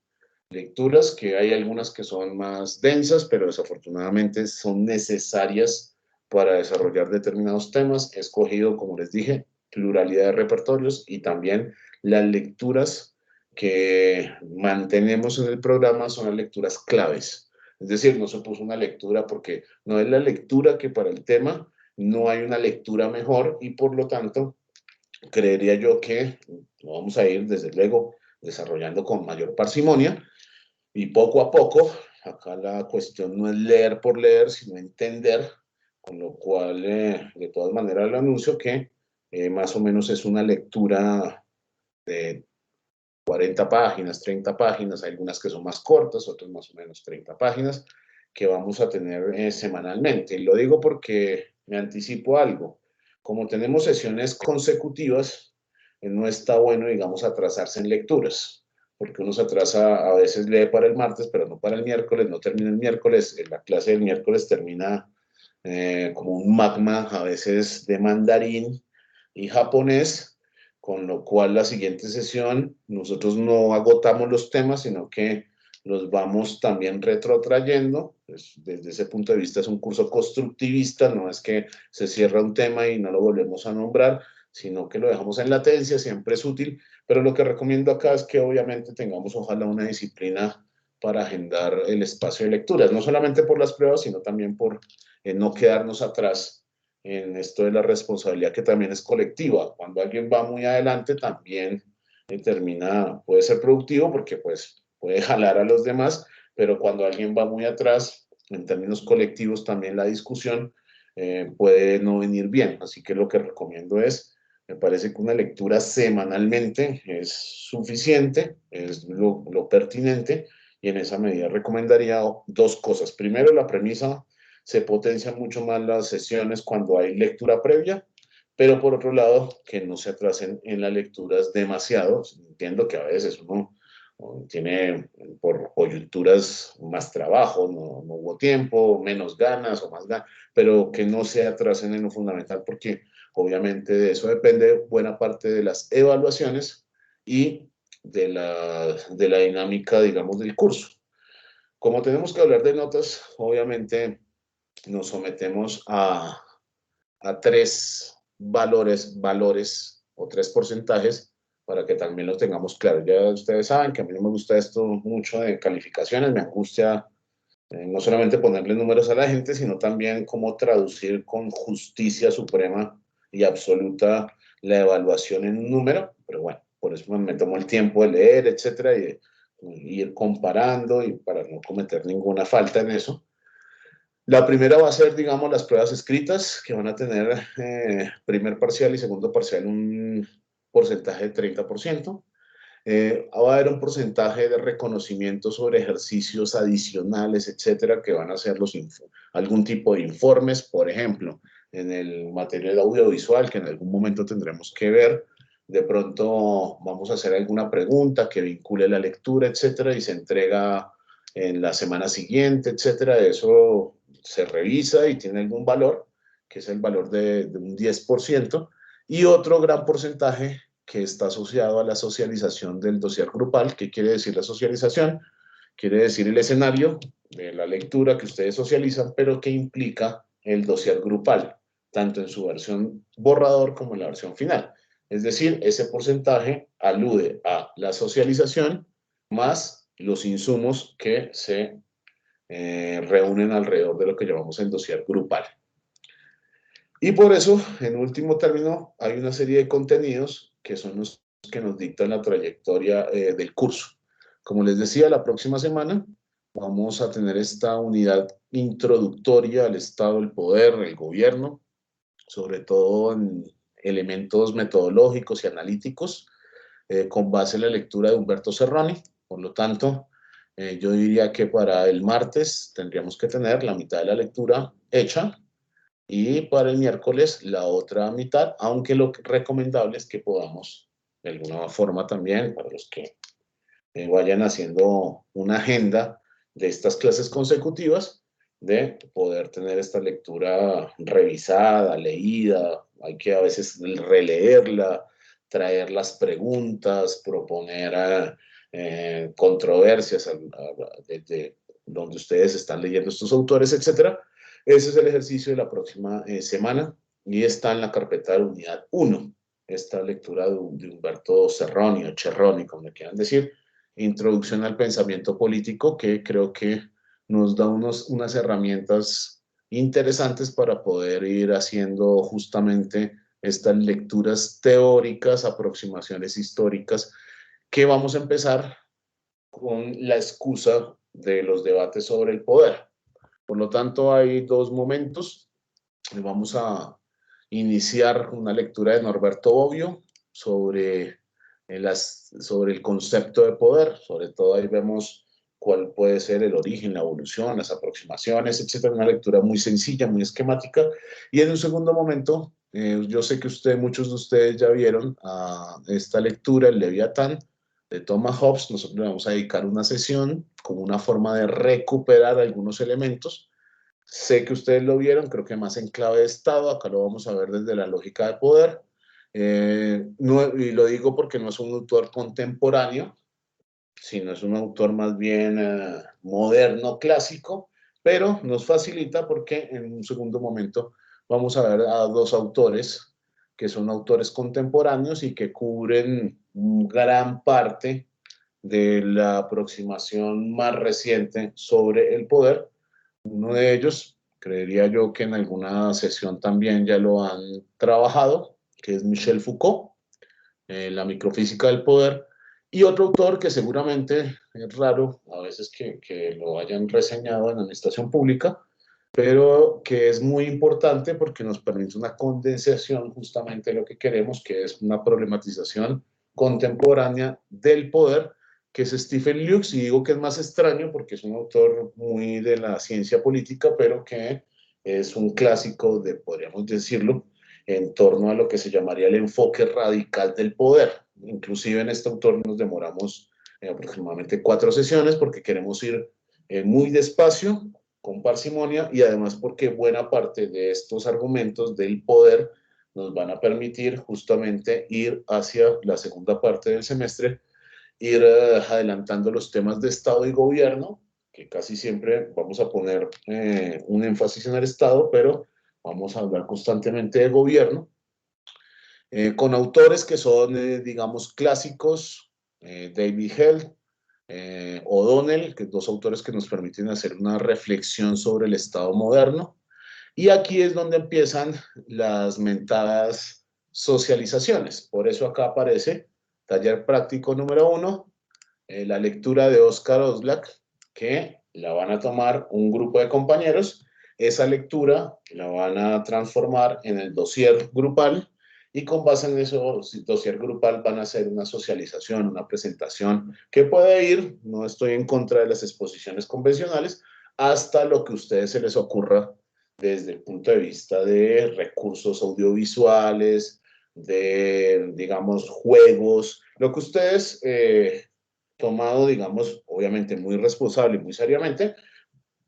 Lecturas que hay algunas que son más densas, pero desafortunadamente son necesarias para desarrollar determinados temas. He escogido, como les dije, pluralidad de repertorios y también las lecturas que mantenemos en el programa son las lecturas claves. Es decir, no se puso una lectura porque no es la lectura que para el tema no hay una lectura mejor y por lo tanto creería yo que lo vamos a ir desde luego desarrollando con mayor parsimonia y poco a poco. Acá la cuestión no es leer por leer, sino entender, con lo cual de todas maneras le anuncio que más o menos es una lectura de 40 páginas, 30 páginas, hay algunas que son más cortas, otras más o menos 30 páginas, que vamos a tener semanalmente. Y lo digo porque me anticipo algo. Como tenemos sesiones consecutivas, no está bueno, digamos, atrasarse en lecturas, porque uno se atrasa, a veces lee para el martes, pero no para el miércoles, no termina el miércoles, la clase del miércoles termina como un magma, a veces de mandarín y japonés, con lo cual la siguiente sesión nosotros no agotamos los temas, sino que los vamos también retrotrayendo. Pues, desde ese punto de vista es un curso constructivista, no es que se cierra un tema y no lo volvemos a nombrar, sino que lo dejamos en latencia, siempre es útil, pero lo que recomiendo acá es que obviamente tengamos ojalá una disciplina para agendar el espacio de lecturas, no solamente por las pruebas, sino también por no quedarnos atrás en esto de la responsabilidad que también es colectiva. Cuando alguien va muy adelante también puede ser productivo porque pues puede jalar a los demás, pero cuando alguien va muy atrás, en términos colectivos también la discusión puede no venir bien. Así que lo que recomiendo me parece que una lectura semanalmente es suficiente, es lo pertinente, y en esa medida recomendaría dos cosas. Primero, la premisa: se potencian mucho más las sesiones cuando hay lectura previa, pero por otro lado, que no se atrasen en las lecturas demasiado. Entiendo que a veces uno tiene por coyunturas más trabajo, no hubo tiempo, menos ganas o más ganas, pero que no se atrasen en lo fundamental, porque obviamente de eso depende buena parte de las evaluaciones y de la dinámica, digamos, del curso. Como tenemos que hablar de notas, obviamente nos sometemos a tres valores o tres porcentajes para que también lo tengamos claro. Ya ustedes saben que a mí no me gusta esto mucho de calificaciones, me angustia no solamente ponerle números a la gente, sino también cómo traducir con justicia suprema y absoluta la evaluación en un número. Pero bueno, por eso me tomo el tiempo de leer, etcétera, y ir comparando, y para no cometer ninguna falta en eso. La primera va a ser, digamos, las pruebas escritas, que van a tener primer parcial y segundo parcial un porcentaje de 30%. Va a haber un porcentaje de reconocimiento sobre ejercicios adicionales, etcétera, que van a ser algún tipo de informes, por ejemplo, en el material audiovisual, que en algún momento tendremos que ver. De pronto vamos a hacer alguna pregunta que vincule la lectura, etcétera, y se entrega en la semana siguiente, etcétera. Eso se revisa y tiene algún valor, que es el valor de un 10%, y otro gran porcentaje que está asociado a la socialización del dossier grupal. ¿Qué quiere decir la socialización? Quiere decir el escenario de la lectura que ustedes socializan, pero que implica el dossier grupal, tanto en su versión borrador como en la versión final. Es decir, ese porcentaje alude a la socialización más los insumos que se reúnen alrededor de lo que llamamos el dossier grupal. Y por eso, en último término, hay una serie de contenidos que son los que nos dictan la trayectoria del curso. Como les decía, la próxima semana vamos a tener esta unidad introductoria al Estado, el poder, el gobierno, sobre todo en elementos metodológicos y analíticos, con base en la lectura de Humberto Serroni. Por lo tanto, yo diría que para el martes tendríamos que tener la mitad de la lectura hecha, y para el miércoles la otra mitad, aunque lo recomendable es que podamos, de alguna forma también, para los que vayan haciendo una agenda de estas clases consecutivas, de poder tener esta lectura revisada, leída. Hay que a veces releerla, traer las preguntas, proponer controversias desde donde ustedes están leyendo estos autores, etcétera. Ese es el ejercicio de la próxima semana, y está en la carpeta de unidad 1, esta lectura de Humberto Serroni o Cerroni, como le quieran decir, Introducción al Pensamiento Político, que creo que nos da unas herramientas interesantes para poder ir haciendo justamente estas lecturas teóricas, aproximaciones históricas, que vamos a empezar con la excusa de los debates sobre el poder. Por lo tanto, hay dos momentos. Vamos a iniciar una lectura de Norberto Bobbio sobre el concepto de poder. Sobre todo ahí vemos cuál puede ser el origen, la evolución, las aproximaciones, etcétera. Una lectura muy sencilla, muy esquemática. Y en un segundo momento, yo sé que muchos de ustedes ya vieron esta lectura, el Leviatán, de Thomas Hobbes. Nosotros le vamos a dedicar una sesión como una forma de recuperar algunos elementos. Sé que ustedes lo vieron, creo que más en clave de Estado. Acá lo vamos a ver desde la lógica de poder. Y lo digo porque no es un autor contemporáneo, sino es un autor más bien moderno, clásico, pero nos facilita porque en un segundo momento vamos a ver a dos autores que son autores contemporáneos y que cubren gran parte de la aproximación más reciente sobre el poder. Uno de ellos, creería yo que en alguna sesión también ya lo han trabajado, que es Michel Foucault, La microfísica del poder, y otro autor que seguramente es raro a veces que lo hayan reseñado en administración pública, pero que es muy importante porque nos permite una condensación justamente de lo que queremos, que es una problematización contemporánea del poder, que es Stephen Lukes, y digo que es más extraño porque es un autor muy de la ciencia política, pero que es un clásico de, podríamos decirlo, en torno a lo que se llamaría el enfoque radical del poder. Inclusive en este autor nos demoramos aproximadamente 4 sesiones porque queremos ir muy despacio, con parsimonia, y además porque buena parte de estos argumentos del poder nos van a permitir justamente ir hacia la segunda parte del semestre, ir adelantando los temas de Estado y gobierno, que casi siempre vamos a poner un énfasis en el Estado, pero vamos a hablar constantemente de gobierno, con autores que son, digamos, clásicos, David Held, O'Donnell, que dos autores que nos permiten hacer una reflexión sobre el Estado moderno. Y aquí es donde empiezan las mentadas socializaciones. Por eso acá aparece taller práctico número 1, la lectura de Oscar Oslak, que la van a tomar un grupo de compañeros. Esa lectura la van a transformar en el dossier grupal, y con base en eso dossier grupal van a hacer una socialización, una presentación que puede ir, no estoy en contra de las exposiciones convencionales, hasta lo que a ustedes se les ocurra desde el punto de vista de recursos audiovisuales, de, digamos, juegos, lo que ustedes, tomado, digamos, obviamente muy responsable y muy seriamente,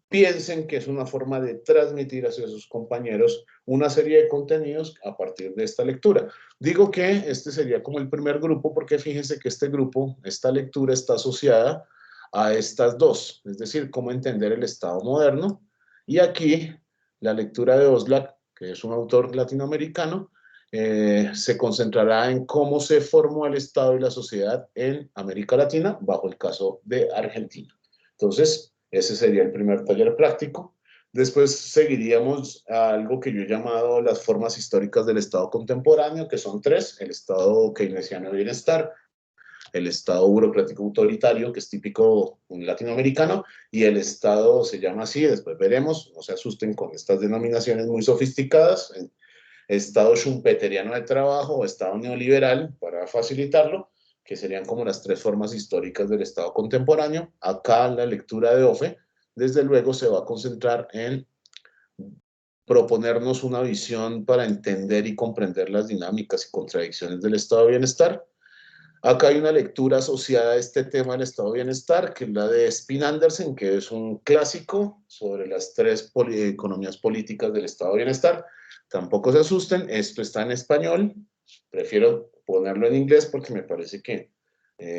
piensen que es una forma de transmitir hacia sus compañeros una serie de contenidos a partir de esta lectura. Digo que este sería como el primer grupo porque fíjense que este grupo, esta lectura está asociada a estas dos, es decir, cómo entender el Estado moderno, y aquí la lectura de Oslak, que es un autor latinoamericano, se concentrará en cómo se formó el Estado y la sociedad en América Latina bajo el caso de Argentina. Entonces, ese sería el primer taller práctico. Después seguiríamos a algo que yo he llamado las formas históricas del Estado contemporáneo, que son 3: el Estado keynesiano de bienestar, el Estado burocrático autoritario, que es típico latinoamericano, y el Estado se llama así, después veremos, no se asusten con estas denominaciones muy sofisticadas, Estado schumpeteriano de trabajo o Estado neoliberal, para facilitarlo, que serían como las 3 formas históricas del Estado contemporáneo. Acá la lectura de Ofe, desde luego, se va a concentrar en proponernos una visión para entender y comprender las dinámicas y contradicciones del estado de bienestar. Acá hay una lectura asociada a este tema del estado de bienestar, que es la de Spin Andersen, que es un clásico sobre las 3 economías políticas del estado de bienestar. Tampoco se asusten, esto está en español, prefiero ponerlo en inglés porque me parece que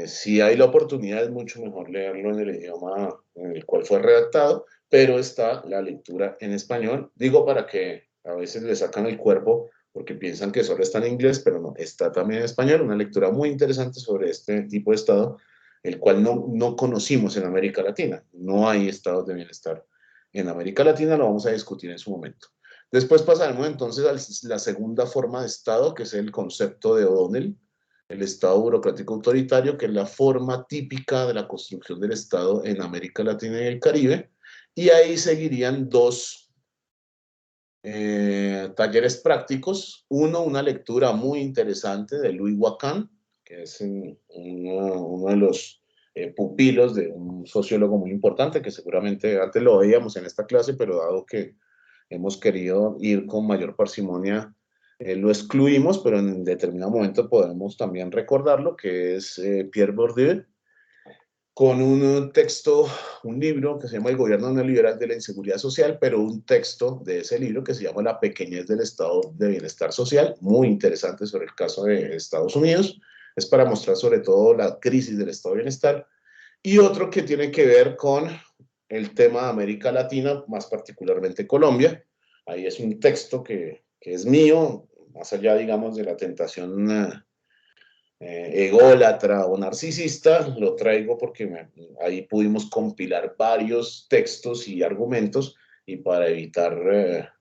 si hay la oportunidad es mucho mejor leerlo en el idioma en el cual fue redactado, pero está la lectura en español. Digo para que a veces le sacan el cuerpo porque piensan que solo está en inglés, pero no, está también en español, una lectura muy interesante sobre este tipo de estado, el cual no conocimos en América Latina. No hay estados de bienestar en América Latina, lo vamos a discutir en su momento. Después pasaremos entonces a la segunda forma de estado, que es el concepto de O'Donnell, el Estado burocrático autoritario, que es la forma típica de la construcción del Estado en América Latina y el Caribe, y ahí seguirían 2 talleres prácticos. Una lectura muy interesante de Louis Wacan, que es uno de los pupilos de un sociólogo muy importante, que seguramente antes lo veíamos en esta clase, pero dado que hemos querido ir con mayor parsimonia, lo excluimos, pero en determinado momento podemos también recordarlo, que es Pierre Bourdieu, con un texto, un libro que se llama El gobierno neoliberal de la inseguridad social, pero un texto de ese libro que se llama La pequeñez del estado de bienestar social, muy interesante sobre el caso de Estados Unidos, es para mostrar sobre todo la crisis del estado de bienestar, y otro que tiene que ver con el tema de América Latina, más particularmente Colombia. Ahí es un texto que es mío, más allá, digamos, de la tentación ególatra o narcisista, lo traigo porque ahí pudimos compilar varios textos y argumentos y para evitar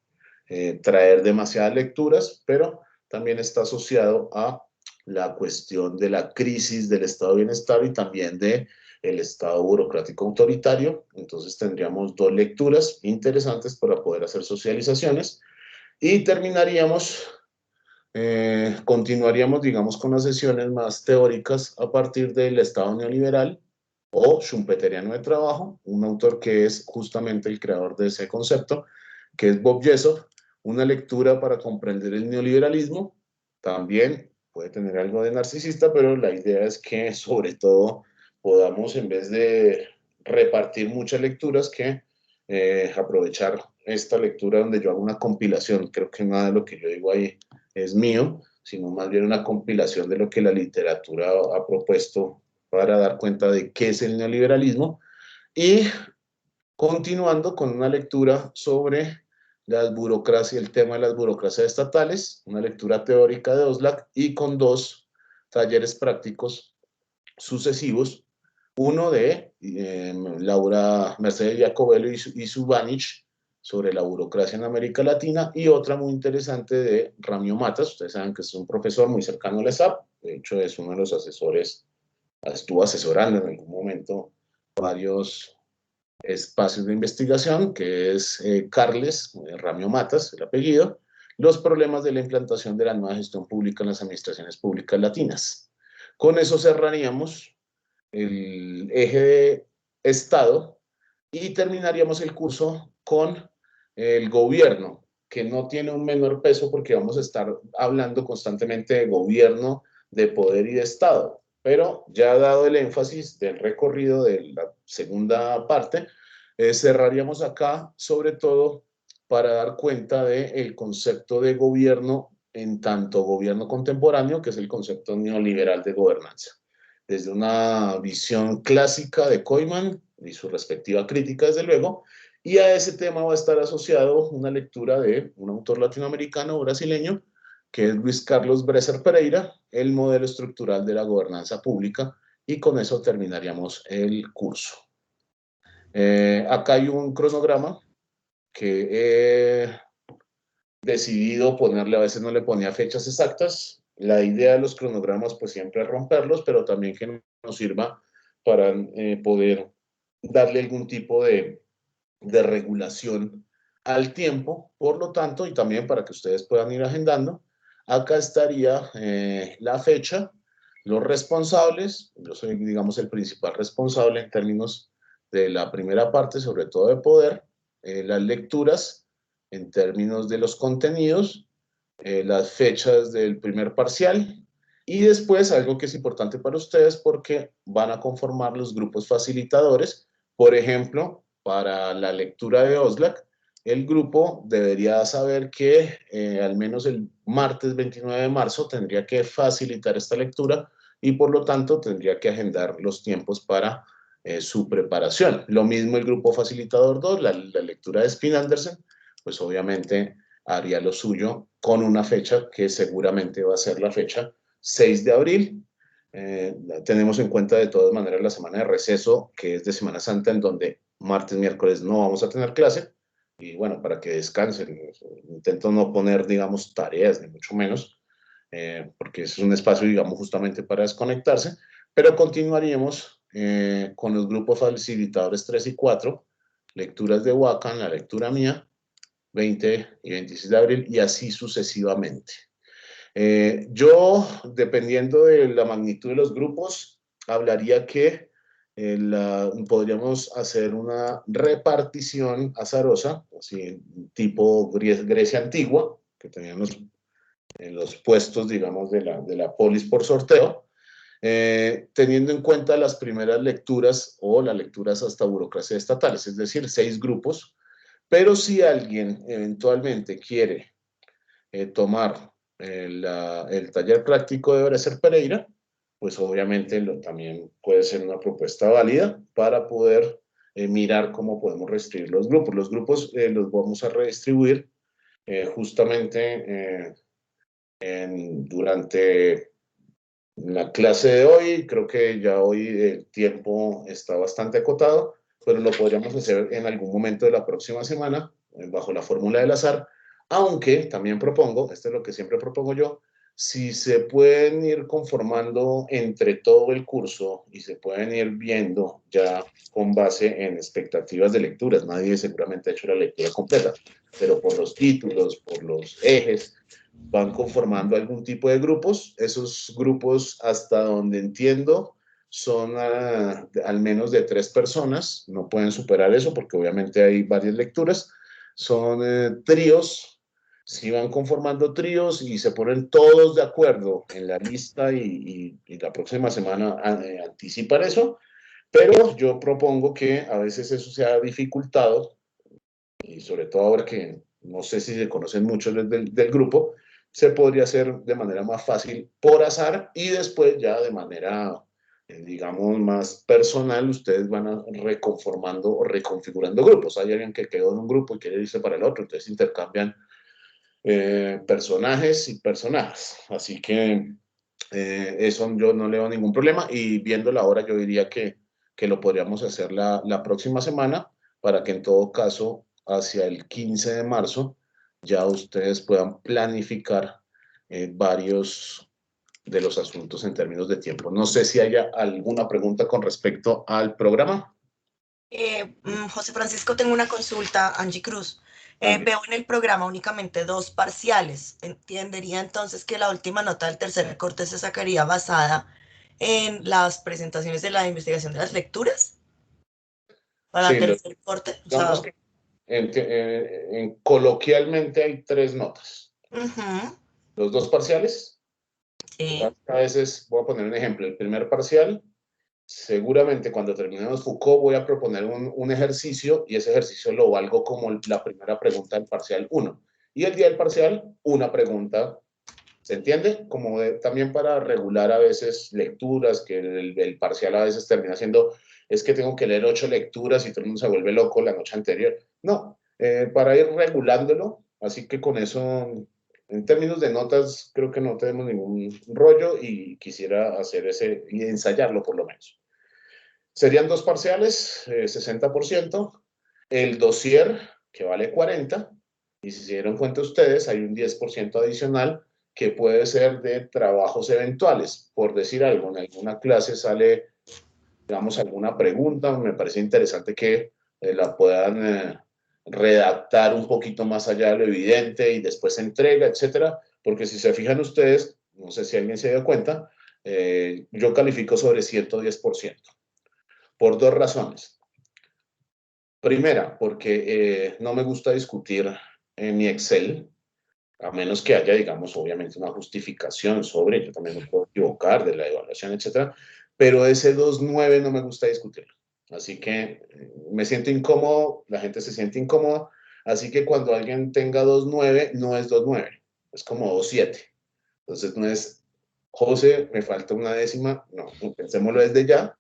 traer demasiadas lecturas, pero también está asociado a la cuestión de la crisis del estado de bienestar y también de el estado burocrático autoritario. Entonces tendríamos 2 lecturas interesantes para poder hacer socializaciones y terminaríamos, continuaríamos, digamos, con las sesiones más teóricas a partir del estado neoliberal o schumpeteriano de trabajo, un autor que es justamente el creador de ese concepto, que es Bob Jessop, una lectura para comprender el neoliberalismo. También puede tener algo de narcisista, pero la idea es que sobre todo podamos, en vez de repartir muchas lecturas, que aprovechar esta lectura donde yo hago una compilación. Creo que nada de lo que yo digo ahí es mío, sino más bien una compilación de lo que la literatura ha propuesto para dar cuenta de qué es el neoliberalismo. Y continuando con una lectura sobre las burocracias, el tema de las burocracias estatales, una lectura teórica de Oslac y con 2 talleres prácticos sucesivos, uno de Laura Mercedes Jacobello y Subanich sobre la burocracia en América Latina y otra muy interesante de Ramio Matas. Ustedes saben que es un profesor muy cercano al ESAP, de hecho es uno de los asesores, estuvo asesorando en algún momento varios espacios de investigación, que es Carles Ramio Matas, el apellido, los problemas de la implantación de la nueva gestión pública en las administraciones públicas latinas. Con eso cerraríamos el eje de Estado y terminaríamos el curso con el gobierno, que no tiene un menor peso porque vamos a estar hablando constantemente de gobierno, de poder y de Estado. Pero ya dado el énfasis del recorrido de la segunda parte, cerraríamos acá sobre todo para dar cuenta del concepto de gobierno en tanto gobierno contemporáneo, que es el concepto neoliberal de gobernanza. Desde una visión clásica de Koyman y su respectiva crítica, desde luego, y a ese tema va a estar asociado una lectura de un autor latinoamericano brasileño, que es Luis Carlos Bresser Pereira, el modelo estructural de la gobernanza pública, y con eso terminaríamos el curso. Acá hay un cronograma que he decidido ponerle, a veces no le ponía fechas exactas. La idea de los cronogramas pues siempre es romperlos, pero también que nos sirva para poder darle algún tipo de regulación al tiempo. Por lo tanto, y también para que ustedes puedan ir agendando, acá estaría la fecha, los responsables. Yo soy, digamos, el principal responsable en términos de la primera parte, sobre todo de poder, las lecturas en términos de los contenidos, las fechas del primer parcial y después algo que es importante para ustedes porque van a conformar los grupos facilitadores. Por ejemplo, para la lectura de Oslac, el grupo debería saber que al menos el martes 29 de marzo tendría que facilitar esta lectura y por lo tanto tendría que agendar los tiempos para su preparación. Lo mismo el grupo facilitador 2, la lectura de Spin Anderson, pues obviamente haría lo suyo con una fecha que seguramente va a ser la fecha 6 de abril. Tenemos en cuenta de todas maneras la semana de receso, que es de Semana Santa, en donde martes, miércoles no vamos a tener clase. Y bueno, para que descansen, intento no poner, digamos, tareas, ni mucho menos, porque es un espacio, digamos, justamente para desconectarse. Pero continuaríamos con los grupos facilitadores 3 y 4, lecturas de Wakan, la lectura mía, 20 y 26 de abril, y así sucesivamente. Yo, dependiendo de la magnitud de los grupos, hablaría que podríamos hacer una repartición azarosa, así, tipo Grecia antigua, que tenían los puestos, digamos, de la polis por sorteo, teniendo en cuenta las primeras lecturas o las lecturas hasta burocracia estatales, es decir, 6 grupos. Pero si alguien eventualmente quiere tomar el taller práctico de Bresser Pereira, pues obviamente también puede ser una propuesta válida para poder mirar cómo podemos redistribuir los grupos. Los grupos los vamos a redistribuir justamente durante la clase de hoy. Creo que ya hoy el tiempo está bastante acotado. pero lo podríamos hacer en algún momento de la próxima semana, bajo la fórmula del azar, aunque también propongo, esto es lo que siempre propongo yo, si se pueden ir conformando entre todo el curso y se pueden ir viendo ya con base en expectativas de lecturas. Nadie seguramente ha hecho la lectura completa, pero por los títulos, por los ejes, van conformando algún tipo de grupos. Esos grupos, hasta donde entiendo, son al menos de 3 personas. No pueden superar eso porque obviamente hay varias lecturas. Son tríos. Si van conformando tríos y se ponen todos de acuerdo en la lista y la próxima semana anticipar eso, pero yo propongo que a veces eso se ha dificultado, y sobre todo ahora que no sé si se conocen muchos del grupo, se podría hacer de manera más fácil por azar y después ya de manera, digamos, más personal, ustedes van reconformando o reconfigurando grupos. Hay alguien que quedó en un grupo y quiere irse para el otro, entonces intercambian personajes y personajes. Así que eso yo no le veo ningún problema y viendo la hora yo diría que lo podríamos hacer la próxima semana para que en todo caso hacia el 15 de marzo ya ustedes puedan planificar varios de los asuntos en términos de tiempo. No sé si haya alguna pregunta con respecto al programa. José Francisco, tengo una consulta, Angie Cruz. Veo en el programa únicamente 2 parciales. Entendería entonces que la última nota del tercer corte se sacaría basada en las presentaciones de la investigación de las lecturas. Para Sí, el tercer corte. Digamos que coloquialmente hay 3 notas. Los 2 parciales. Sí. A veces voy a poner un ejemplo. El primer parcial, seguramente cuando terminemos Foucault voy a proponer un ejercicio y ese ejercicio lo valgo como la primera pregunta del parcial 1. Y el día del parcial, una pregunta. ¿Se entiende? Como también para regular a veces lecturas, que el parcial a veces termina siendo, es que tengo que leer 8 lecturas y todo el mundo se vuelve loco la noche anterior. No, para ir regulándolo, así que con eso, en términos de notas, creo que no tenemos ningún rollo y quisiera hacer ese, y ensayarlo por lo menos. Serían 2 parciales, 60%, el dossier, que vale 40%, y si se dieron cuenta ustedes, hay un 10% adicional que puede ser de trabajos eventuales. Por decir algo, en alguna clase sale, digamos, alguna pregunta, me parece interesante que la puedan redactar un poquito más allá de lo evidente y después se entrega, etcétera, porque si se fijan ustedes, no sé si alguien se dio cuenta, yo califico sobre 110%, por 2 razones. Primera, porque no me gusta discutir en mi Excel, a menos que haya, digamos, obviamente una justificación sobre, yo también me puedo equivocar de la evaluación, etcétera, pero ese 2.9 no me gusta discutirlo. Así que me siento incómodo, la gente se siente incómoda, así que cuando alguien tenga 2.9, no es 2.9, es como 2.7. Entonces no es, José, me falta una décima, no, pensémoslo desde ya.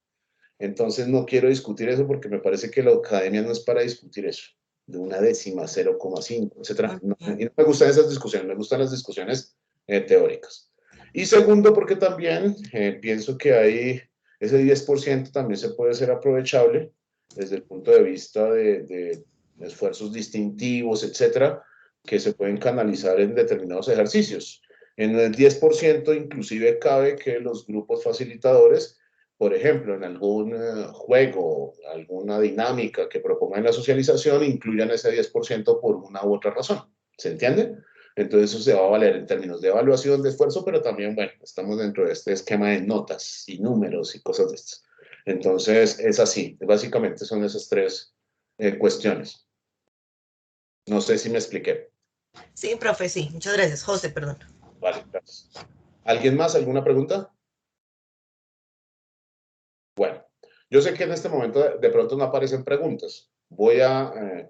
Entonces no quiero discutir eso porque me parece que la academia no es para discutir eso, de una décima, 0,5, etc. No, y no me gustan esas discusiones, me gustan las discusiones teóricas. Y segundo, porque también pienso que ahí ese 10% también se puede ser aprovechable desde el punto de vista de esfuerzos distintivos, etcétera, que se pueden canalizar en determinados ejercicios. En el 10% inclusive cabe que los grupos facilitadores, por ejemplo, en algún juego, alguna dinámica que propongan la socialización, incluyan ese 10% por una u otra razón. ¿Se entiende? Entonces eso se va a valer en términos de evaluación de esfuerzo, pero también, bueno, estamos dentro de este esquema de notas y números y cosas de estas. Entonces es así, básicamente son esas 3 cuestiones. No sé si me expliqué. Sí, profe, sí. Muchas gracias. José, perdón. Vale, gracias. ¿Alguien más? ¿Alguna pregunta? Bueno, yo sé que en este momento de pronto no aparecen preguntas.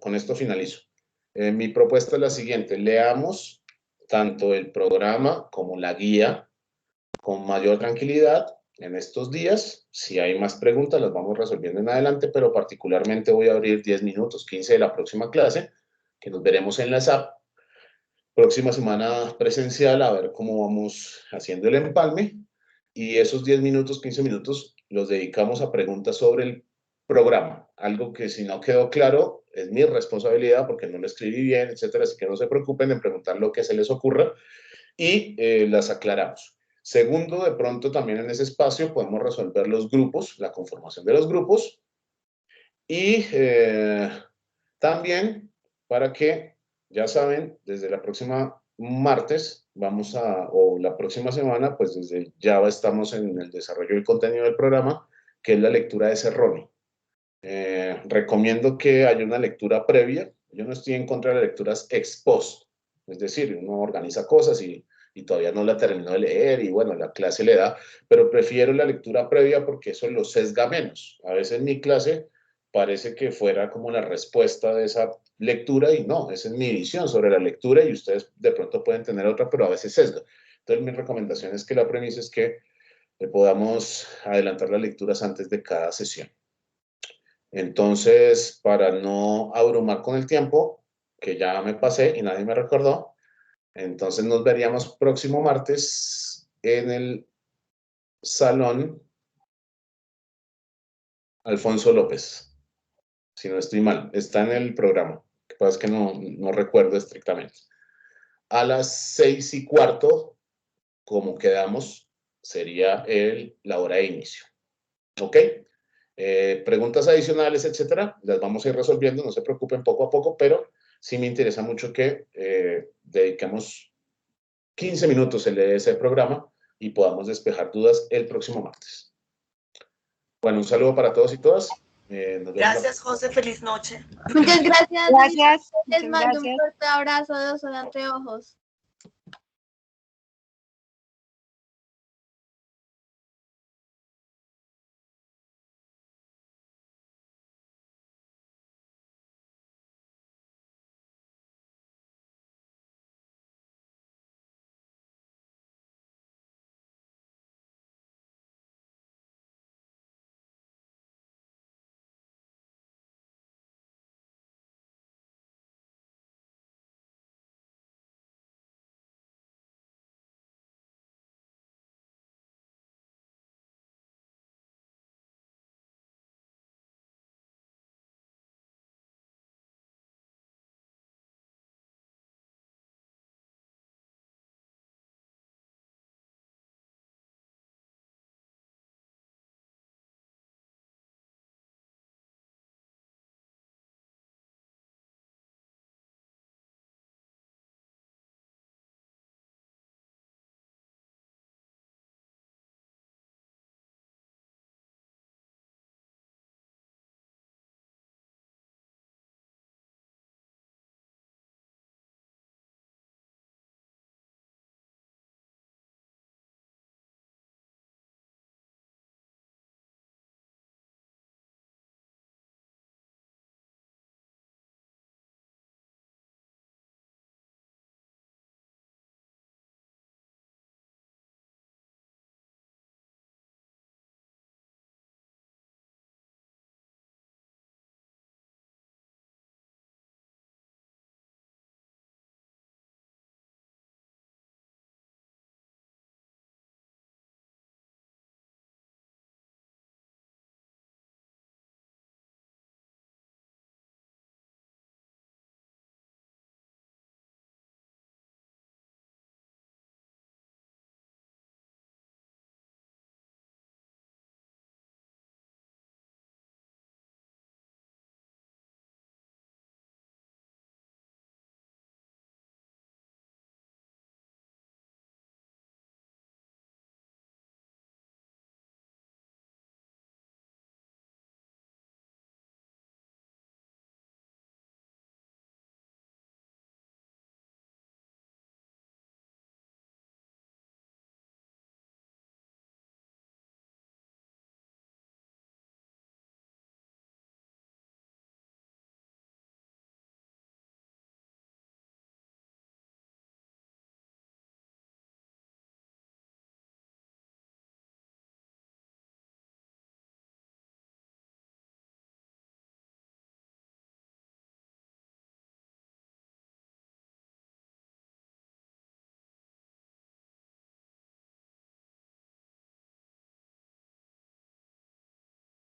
Con esto finalizo. Mi propuesta es la siguiente. Leamos tanto el programa como la guía con mayor tranquilidad en estos días. Si hay más preguntas, las vamos resolviendo en adelante, pero particularmente voy a abrir 10 minutos, 15 de la próxima clase, que nos veremos en la SAP. Próxima semana presencial, a ver cómo vamos haciendo el empalme. Y esos 10 minutos, 15 minutos, los dedicamos a preguntas sobre el programa. Algo que si no quedó claro es mi responsabilidad porque no lo escribí bien, etcétera. Así que no se preocupen en preguntar lo que se les ocurra y las aclaramos. Segundo, de pronto también en ese espacio podemos resolver los grupos, la conformación de los grupos y también para que, ya saben, desde la próxima martes o la próxima semana, pues desde ya estamos en el desarrollo del contenido del programa, que es la lectura de Cerroni. Recomiendo que haya una lectura previa. Yo no estoy en contra de las lecturas ex post, es decir, uno organiza cosas y todavía no la terminó de leer y bueno, la clase le da, pero prefiero la lectura previa porque eso lo sesga menos. A veces mi clase parece que fuera como la respuesta de esa lectura y no, esa es mi visión sobre la lectura y ustedes de pronto pueden tener otra, pero a veces sesga. Entonces mi recomendación es que la premisa es que podamos adelantar las lecturas antes de cada sesión. Entonces, para no abrumar con el tiempo, que ya me pasé y nadie me recordó, entonces nos veríamos próximo martes en el salón Alfonso López, si no estoy mal, está en el programa, lo que pasa es que no recuerdo estrictamente. A las 6:15, como quedamos, sería la hora de inicio. ¿Ok? Preguntas adicionales, etcétera, las vamos a ir resolviendo, no se preocupen, poco a poco, pero sí me interesa mucho que dediquemos 15 minutos en ese programa y podamos despejar dudas el próximo martes. Bueno, un saludo para todos y todas. Gracias, José. Feliz noche. Muchas gracias. Gracias. Les Muchas mando un gracias. fuerte abrazo de Oso de Anteojos.